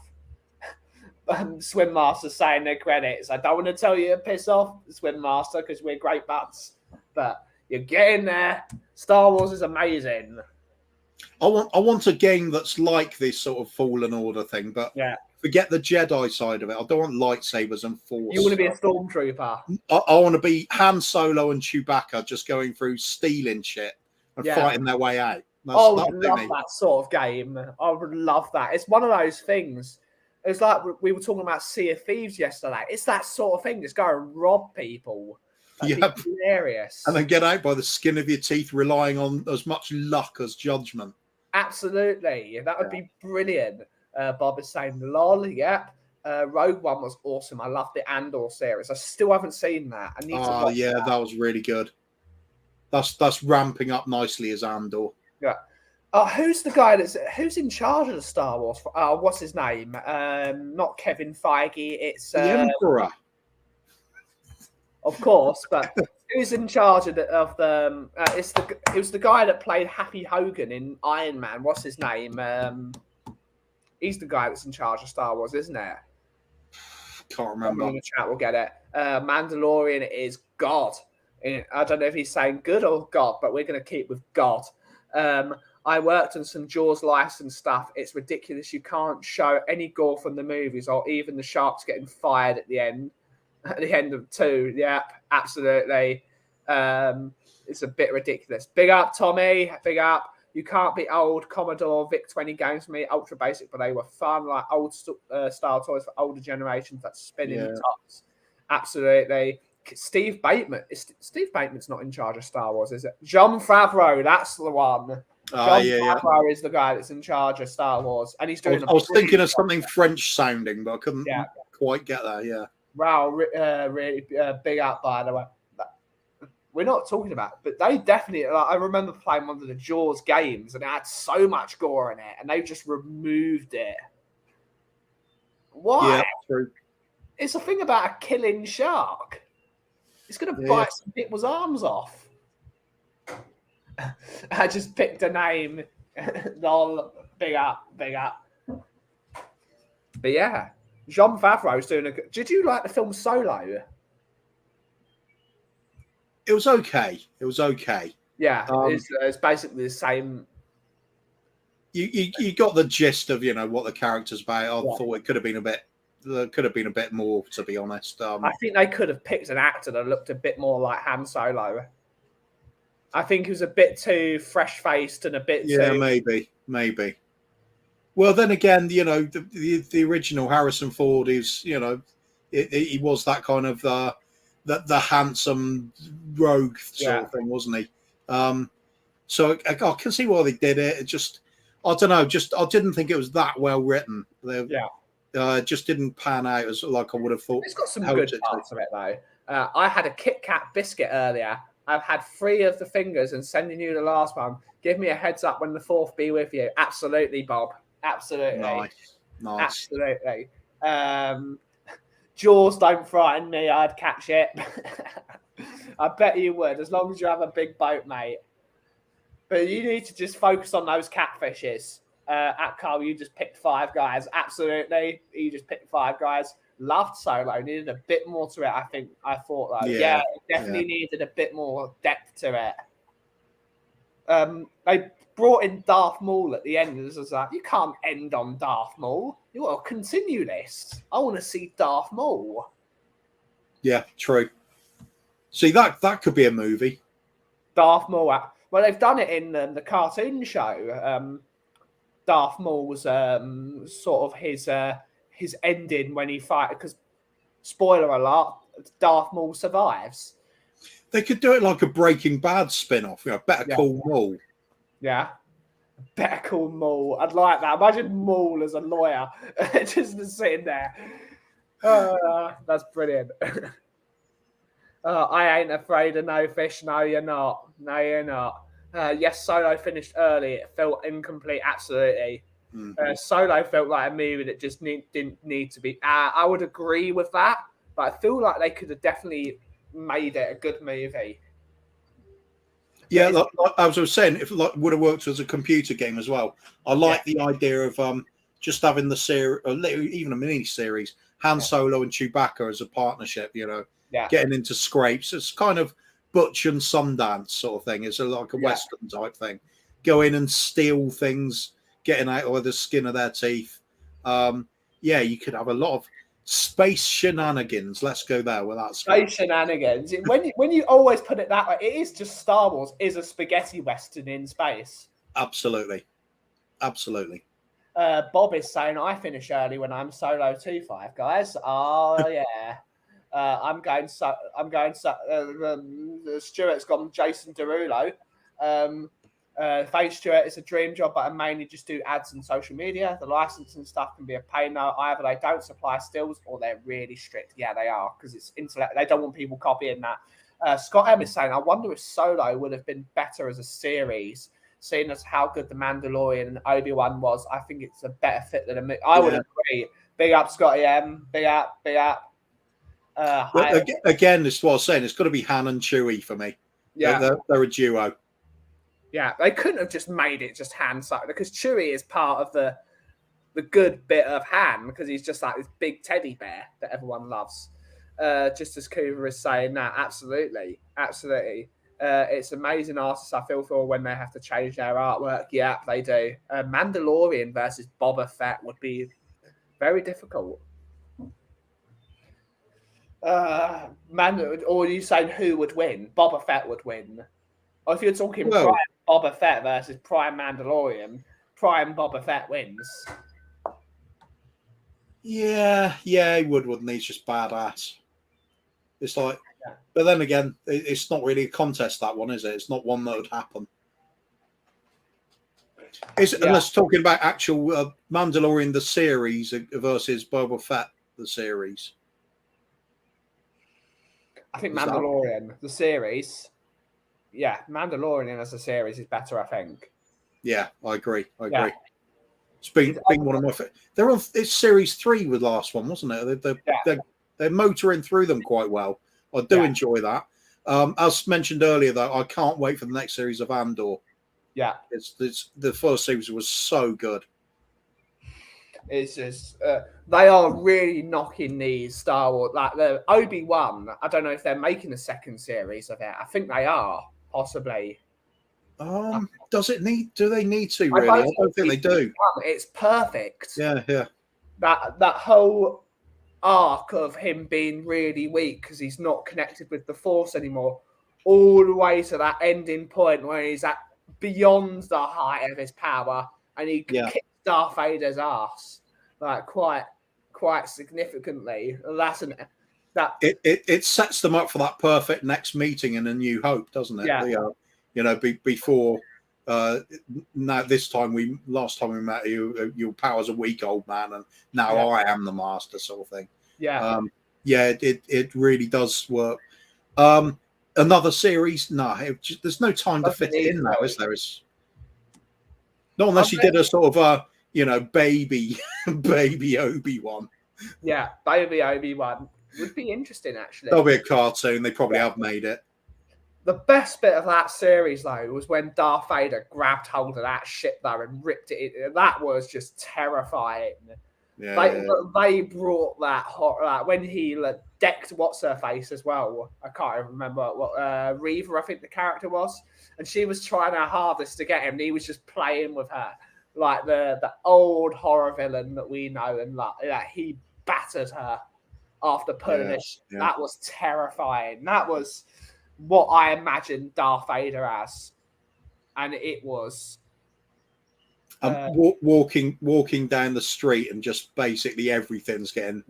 Speaker 1: Swim Master saying their credits. I don't want to tell you to piss off, Swim Master, because we're great butts. But you're getting there. Star Wars is amazing.
Speaker 2: I want a game that's like this sort of Fallen Order thing, but forget the Jedi side of it. I don't want lightsabers and Force.
Speaker 1: You want to be a stormtrooper.
Speaker 2: I want to be Han Solo and Chewbacca just going through stealing shit and fighting their way out.
Speaker 1: I would love that sort of game. I would love that. It's one of those things. It's like we were talking about Sea of Thieves yesterday. It's that sort of thing. Just go and rob people. That'd be hilarious.
Speaker 2: And then get out by the skin of your teeth, relying on as much luck as judgment.
Speaker 1: Absolutely. That would be brilliant. Bob is saying, lol, yep. Rogue One was awesome. I love the Andor series. I still haven't seen that. I need to watch that.
Speaker 2: That was really good. That's ramping up nicely as Andor.
Speaker 1: Yeah. Who's the guy who's in charge of the Star Wars? What's his name? Not Kevin Feige. It's
Speaker 2: the Emperor.
Speaker 1: Of course, but who's in charge of the? It was the guy that played Happy Hogan in Iron Man. What's his name? He's the guy that's in charge of Star Wars, isn't it?
Speaker 2: Can't remember.
Speaker 1: In the chat, we'll get it. Mandalorian is God. I don't know if he's saying good or God, but we're going to keep with God. I worked on some Jaws licensed stuff. It's ridiculous. You can't show any gore from the movies or even the sharks getting fired at the end. At the end of 2. Yeah, absolutely. It's a bit ridiculous. Big up, Tommy. Big up. You can't be old. Commodore VIC-20 games for me. Ultra basic, but they were fun. Like old style toys for older generations. That's spinning tops. Absolutely. Steve Bateman. Steve Bateman's not in charge of Star Wars, is it? Jon Favreau. That's the one. Jon Favreau is the guy that's in charge of Star Wars. And he's doing
Speaker 2: I was thinking of something French sounding, but I couldn't quite get there. Yeah.
Speaker 1: Wow, really big up, by the way. We're not talking about it, but they definitely, I remember playing one of the Jaws games and it had so much gore in it and they just removed it. Why?
Speaker 2: Yeah, true.
Speaker 1: It's a thing about a killing shark. It's going to bite some people's arms off. I just picked a name. Lol, big up. But yeah. Jon Favreau's doing a good... Did you like the film Solo?
Speaker 2: It was okay.
Speaker 1: Yeah, it's basically the same.
Speaker 2: You got the gist of what the character's about. I thought it could have been a bit more, to be honest.
Speaker 1: I think they could have picked an actor that looked a bit more like Han Solo. I think he was a bit too fresh-faced and a bit too...
Speaker 2: maybe. Well, then again, the original Harrison Ford is, he was that kind of the handsome rogue sort of thing, wasn't he? So I can see why they did it. It just, I don't know, I didn't think it was that well written. It just didn't pan out as like I would have thought.
Speaker 1: It's got some good parts of it, though. I had a Kit Kat biscuit earlier. I've had 3 of the fingers and sending you the last one. Give me a heads up when the 4th be with you. Absolutely, Bob. Absolutely.
Speaker 2: Nice.
Speaker 1: Absolutely. Jaws don't frighten me. I'd catch it. I bet you would, as long as you have a big boat, mate. But you need to just focus on those catfishes. At Carl, you just picked 5 guys. Absolutely. You just picked 5 guys. Loved Solo. Needed a bit more to it, I thought, though. Yeah, it definitely needed a bit more depth to it. They brought in Darth Maul at the end. It was like, you can't end on Darth Maul. You want to continue this. I want to see Darth Maul.
Speaker 2: Yeah, true. See, that could be a movie.
Speaker 1: Darth Maul. Well, they've done it in the cartoon show. Darth Maul's sort of his ending when he fight, because spoiler alert, Darth Maul survives.
Speaker 2: They could do it like a Breaking Bad spin-off. Better Call Maul.
Speaker 1: Yeah. Better Call Maul. I'd like that. Imagine Maul as a lawyer, just sitting there. That's brilliant. I ain't afraid of no fish. No, you're not. No, you're not. Yes, Solo finished early. It felt incomplete. Absolutely. Solo felt like a movie that just didn't need to be. I would agree with that, but I feel like they could have definitely made it a good movie.
Speaker 2: Yeah, like I was saying, if it would have worked as a computer game as well. I like the idea of just having the series, or even a mini series, Han Solo and Chewbacca as a partnership. Getting into scrapes. It's kind of Butch and Sundance sort of thing. It's like a Western type thing. Go in and steal things, getting out of the skin of their teeth. You could have a lot of space shenanigans. Let's go there with that.
Speaker 1: Space shenanigans. When you always put it that way, it is just Star Wars is a spaghetti western in space.
Speaker 2: Absolutely.
Speaker 1: Bob is saying I finish early when I'm Solo 2-5, guys. Oh yeah. Stuart's gone Jason Derulo. Faye Stewart, it's a dream job, but I mainly just do ads and social media. The licensing stuff can be a pain now. Either they don't supply stills or they're really strict. Yeah, they are, because it's intellect. They don't want people copying that. Scott M is saying, I wonder if Solo would have been better as a series, seeing as how good The Mandalorian and Obi-Wan was. I think it's a better fit than a movie. I would agree. Big up, Scotty M. Big up.
Speaker 2: Again, this is what I was saying. It's got to be Han and Chewie for me.
Speaker 1: Yeah,
Speaker 2: they're a duo.
Speaker 1: Yeah, they couldn't have just made it just Han Solo, because Chewie is part of the good bit of Han, because he's just like this big teddy bear that everyone loves. Just as Coover is saying that, absolutely. It's amazing artists I feel for when they have to change their artwork. Yeah, they do. Mandalorian versus Boba Fett would be very difficult. Or are you saying who would win? Boba Fett would win. Or if you're talking Prime Boba Fett versus Prime Mandalorian, Prime Boba Fett wins.
Speaker 2: Yeah, he would, wouldn't he? He's just badass. It's like, but then again, it's not really a contest, that one, is it? It's not one that would happen. Unless talking about actual Mandalorian, the series, versus Boba Fett, the series.
Speaker 1: I think Mandalorian, the series. Yeah, Mandalorian as a series is better, I think.
Speaker 2: Yeah, I agree. It's been one of my favorites. They're on. It's series 3 with the last one, wasn't it? They're motoring through them quite well. I do enjoy that. As mentioned earlier, though, I can't wait for the next series of Andor.
Speaker 1: Yeah,
Speaker 2: it's the first series was so good.
Speaker 1: It's just they are really knocking these Star Wars, like the Obi-Wan. I don't know if they're making a second series of it. I think they are, possibly.
Speaker 2: Do they need to really? I don't think they do.
Speaker 1: It's perfect.
Speaker 2: Yeah.
Speaker 1: That whole arc of him being really weak because he's not connected with the Force anymore, all the way to that ending point where he's at beyond the height of his power and he kicks Darth Vader's ass, like quite significantly.
Speaker 2: It sets them up for that perfect next meeting in A New Hope, doesn't it?
Speaker 1: Yeah.
Speaker 2: Before now last time we met you, your power's a weak old man, and now I am the master, sort of thing. It really does work. Another series? No, there's no time to fit it in now, is there? Not unless you did a sort of baby Obi-Wan.
Speaker 1: Yeah, baby Obi-Wan would be interesting, actually.
Speaker 2: There'll be a cartoon. They probably have made it.
Speaker 1: The best bit of that series, though, was when Darth Vader grabbed hold of that ship, though, and ripped it. That was just terrifying. They brought that when he decked what's-her-face as well. I can't even remember what Reaver, I think the character was. And she was trying her hardest to get him, and he was just playing with her. Like the old horror villain that we know, and like he battered her. after pulling this. That was terrifying. That was what I imagined Darth Vader as, and it was
Speaker 2: walking down the street and just basically everything's getting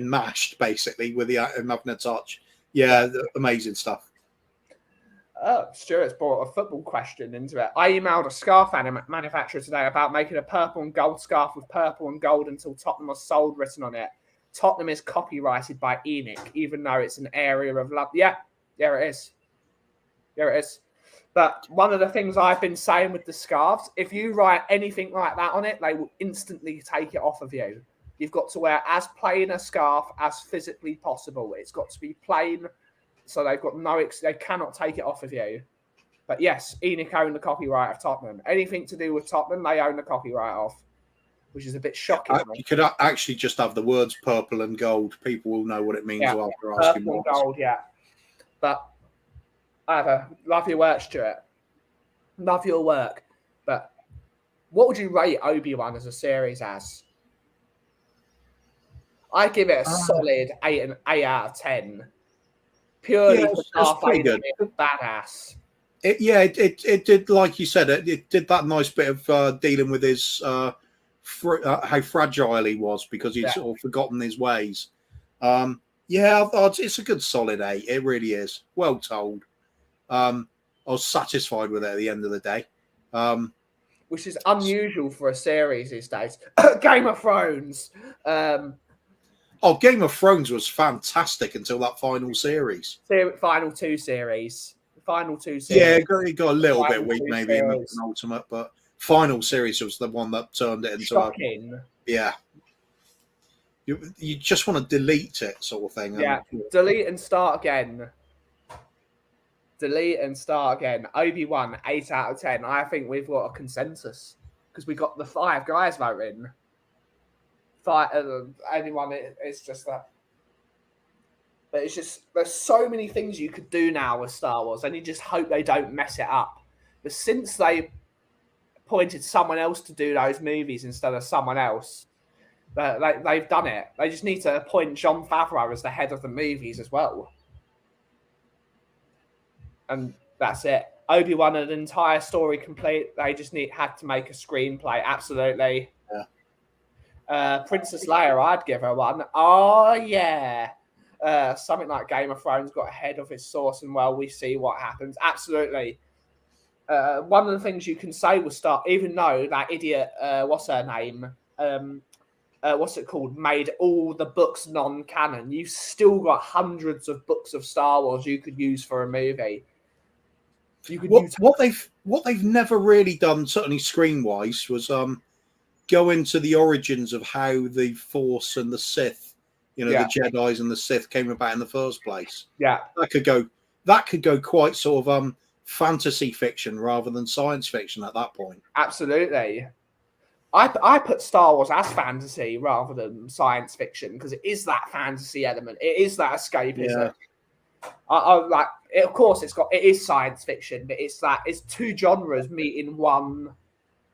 Speaker 2: mashed basically with the having a touch. Amazing stuff.
Speaker 1: Stuart's brought a football question into it. I emailed a scarf manufacturer today about making a purple and gold scarf with purple and gold until Tottenham was sold written on it. Tottenham is copyrighted by Enoch, even though it's an area of love. Yeah, it is. Yeah, it is. But one of the things I've been saying with the scarves, if you write anything like that on it, they will instantly take it off of you. You've got to wear as plain a scarf as physically possible. It's got to be plain, so they've got they cannot take it off of you. But yes, Enoch own the copyright of Tottenham. Anything to do with Tottenham, they own the copyright of, which is a bit shocking.
Speaker 2: You could actually just have the words purple and gold. People will know what it means after asking.
Speaker 1: Purple and gold, yeah. But love your work, Stuart. Love your work. But what would you rate Obi-Wan as a series as? I give it a solid 8 out of 10. Purely for Darth Vader being badass.
Speaker 2: It did, like you said, it did that nice bit of dealing with his how fragile he was because he'd sort of forgotten his ways. It's a good solid 8. It really is. Well told. I was satisfied with it at the end of the day.
Speaker 1: Which is unusual for a series these days. Game of Thrones.
Speaker 2: Game of Thrones was fantastic until that final series.
Speaker 1: Final two series.
Speaker 2: Yeah, it got a little bit weak maybe in the penultimate, but final series was the one that turned it into
Speaker 1: shocking.
Speaker 2: You just want to delete it, sort of thing.
Speaker 1: Yeah, delete and start again. Obi-Wan, 8 out of 10. I think we've got a consensus because we got the 5 guys voting. Anyone, it's just that. But it's just, there's so many things you could do now with Star Wars, and you just hope they don't mess it up. But since they appointed someone else to do those movies instead of someone else, they've done it. They just need to appoint Jon Favreau as the head of the movies as well. And that's it. Obi-Wan, an entire story complete. They just had to make a screenplay. Absolutely.
Speaker 2: Yeah.
Speaker 1: Princess Leia, I'd give her one. Oh, yeah. Something like Game of Thrones got ahead of its source, and we see what happens. Absolutely. One of the things you can say will start, even though that idiot, what's her name? What's it called? Made all the books non-canon. You've still got hundreds of books of Star Wars you could use for a movie.
Speaker 2: What they've never really done, certainly screen-wise, was go into the origins of how the Force and the Sith, the Jedis and the Sith came about in the first place.
Speaker 1: Yeah,
Speaker 2: that could go quite sort of fantasy fiction rather than science fiction at that point.
Speaker 1: Absolutely. I put Star Wars as fantasy rather than science fiction because it is that fantasy element. It is that escapism. Yeah. Of course, it is science fiction, but it's two genres meet in one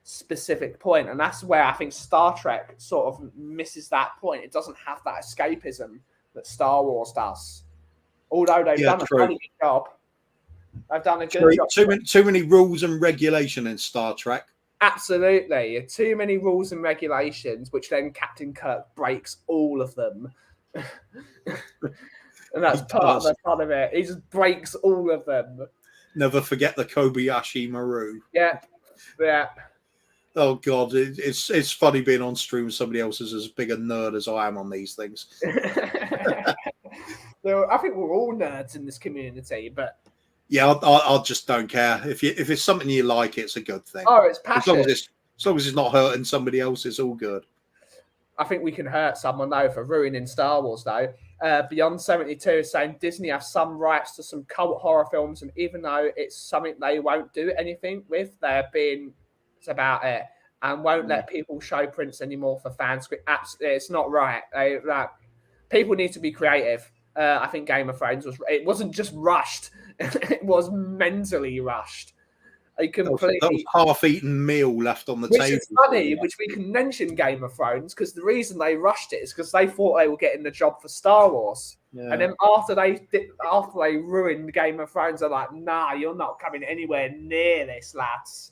Speaker 1: specific point, and that's where I think Star Trek sort of misses that point. It doesn't have that escapism that Star Wars does. Although they've done a pretty good job. They've done a good job.
Speaker 2: Too many rules and regulation in Star Trek.
Speaker 1: Absolutely. Too many rules and regulations, which then Captain Kirk breaks all of them. And that's part of it. He just breaks all of them.
Speaker 2: Never forget the Kobayashi Maru.
Speaker 1: Yeah. Oh,
Speaker 2: God. It's funny being on stream with somebody else who's as big a nerd as I am on these things.
Speaker 1: I think we're all nerds in this community, but...
Speaker 2: Yeah, I just don't care. If it's something you like, it's a good thing.
Speaker 1: Oh, it's passion.
Speaker 2: As long as it's not hurting somebody else, it's all good.
Speaker 1: I think we can hurt someone, though, for ruining Star Wars, though. Beyond 72 is saying Disney have some rights to some cult horror films, and even though it's something they won't do anything with, they're being about it and won't let people show prints anymore for fan script. Absolutely, it's not right. People need to be creative. I think Game of Thrones wasn't just rushed. It was mentally rushed. A completely
Speaker 2: that was half-eaten meal left on the
Speaker 1: which
Speaker 2: table.
Speaker 1: is funny, which we can mention Game of Thrones because the reason they rushed it is because they thought they were getting the job for Star Wars.
Speaker 2: Yeah.
Speaker 1: And then after they ruined Game of Thrones, they're like, nah, you're not coming anywhere near this, lads.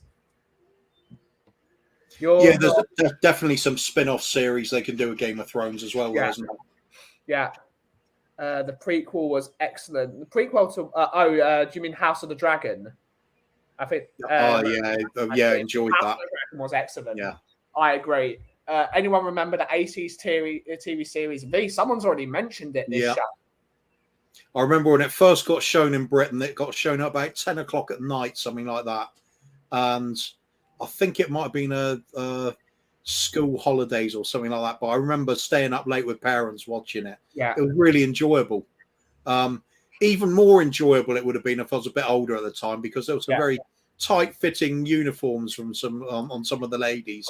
Speaker 2: There's definitely some spin-off series they can do with Game of Thrones as well, isn't there?
Speaker 1: Yeah. The prequel was excellent. The prequel to do you mean House of the Dragon? I think.
Speaker 2: Enjoyed that.
Speaker 1: House of the Dragon was excellent.
Speaker 2: Yeah,
Speaker 1: I agree. Anyone remember the 80s TV series V? Someone's already mentioned it. This show.
Speaker 2: I remember when it first got shown in Britain. It got shown at about 10 o'clock at night, something like that, and I think it might have been a school holidays or something like that. But I remember staying up late with parents watching it.
Speaker 1: Yeah,
Speaker 2: it was really enjoyable. Even more enjoyable it would have been if I was a bit older at the time, because there was some very tight-fitting uniforms from some on some of the ladies.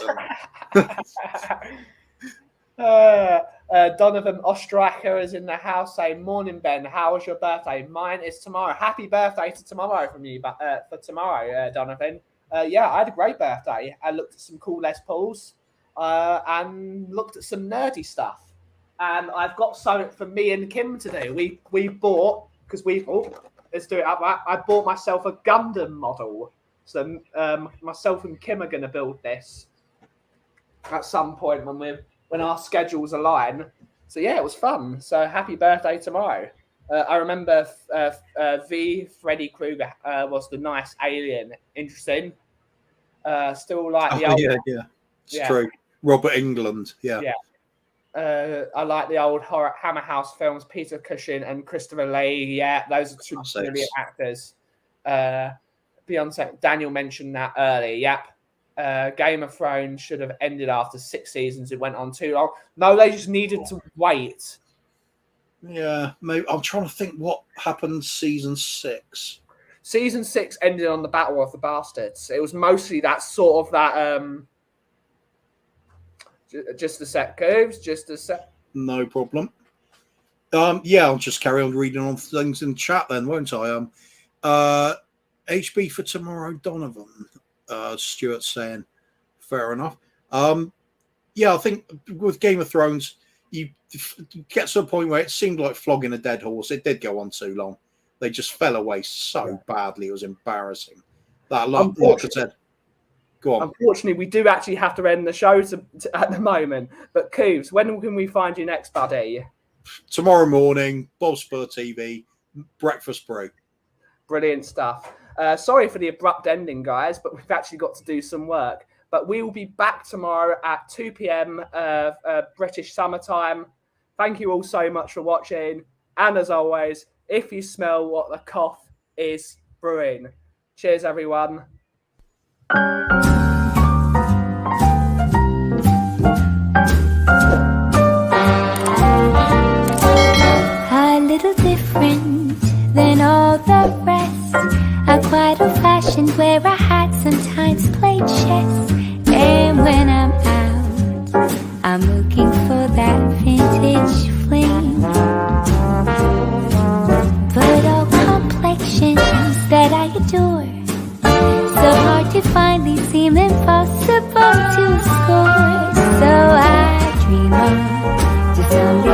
Speaker 1: Donovan Ostracher is in the house saying, "Morning, Ben. How was your birthday? Mine is tomorrow. Happy birthday to tomorrow from you, but for tomorrow, Donovan." I had a great birthday. I looked at some cool Les Pauls and looked at some nerdy stuff. And I've got something for me and Kim to do. We bought, because let's do it up right. I bought myself a Gundam model. So myself and Kim are going to build this at some point when our schedules align. So yeah, it was fun. So happy birthday tomorrow. I remember Freddy Krueger was the nice alien. Interesting. Still like the old...
Speaker 2: It's true. Robert Englund.
Speaker 1: I like the old horror Hammer House films, Peter Cushing and Christopher Lee. Yeah, those are two brilliant actors. Beyonce, Daniel mentioned that earlier. Yep. Game of Thrones should have ended after 6 seasons. It went on too long. No, they just needed to wait.
Speaker 2: Yeah, maybe. I'm trying to think what happened season 6.
Speaker 1: Season 6 ended on the Battle of the Bastards. It was mostly that sort of that... Just a sec, Coves. Just a sec.
Speaker 2: No problem. I'll just carry on reading on things in chat then, won't I? HB for tomorrow, Donovan. Stuart saying, fair enough. I think with Game of Thrones, you get to a point where it seemed like flogging a dead horse. It did go on too long. They just fell away so badly. It was embarrassing. Like I said. Go on.
Speaker 1: Unfortunately, we do actually have to end the show at the moment. But Coos, when can we find you next, buddy?
Speaker 2: Tomorrow morning, Bob Spur TV, Breakfast Brew.
Speaker 1: Brilliant stuff. Sorry for the abrupt ending, guys, but we've actually got to do some work. But we will be back tomorrow at 2 p.m. British summertime. Thank you all so much for watching. And as always, if you smell what the cough is brewing. Cheers, everyone.
Speaker 3: A little different than all the rest. I'm quite old-fashioned, wear a hat, sometimes play chess. And when I'm out, I'm looking for that vintage fling. But all complexions that I adore, so hard to find, these seem impossible to score. So I dream on to someday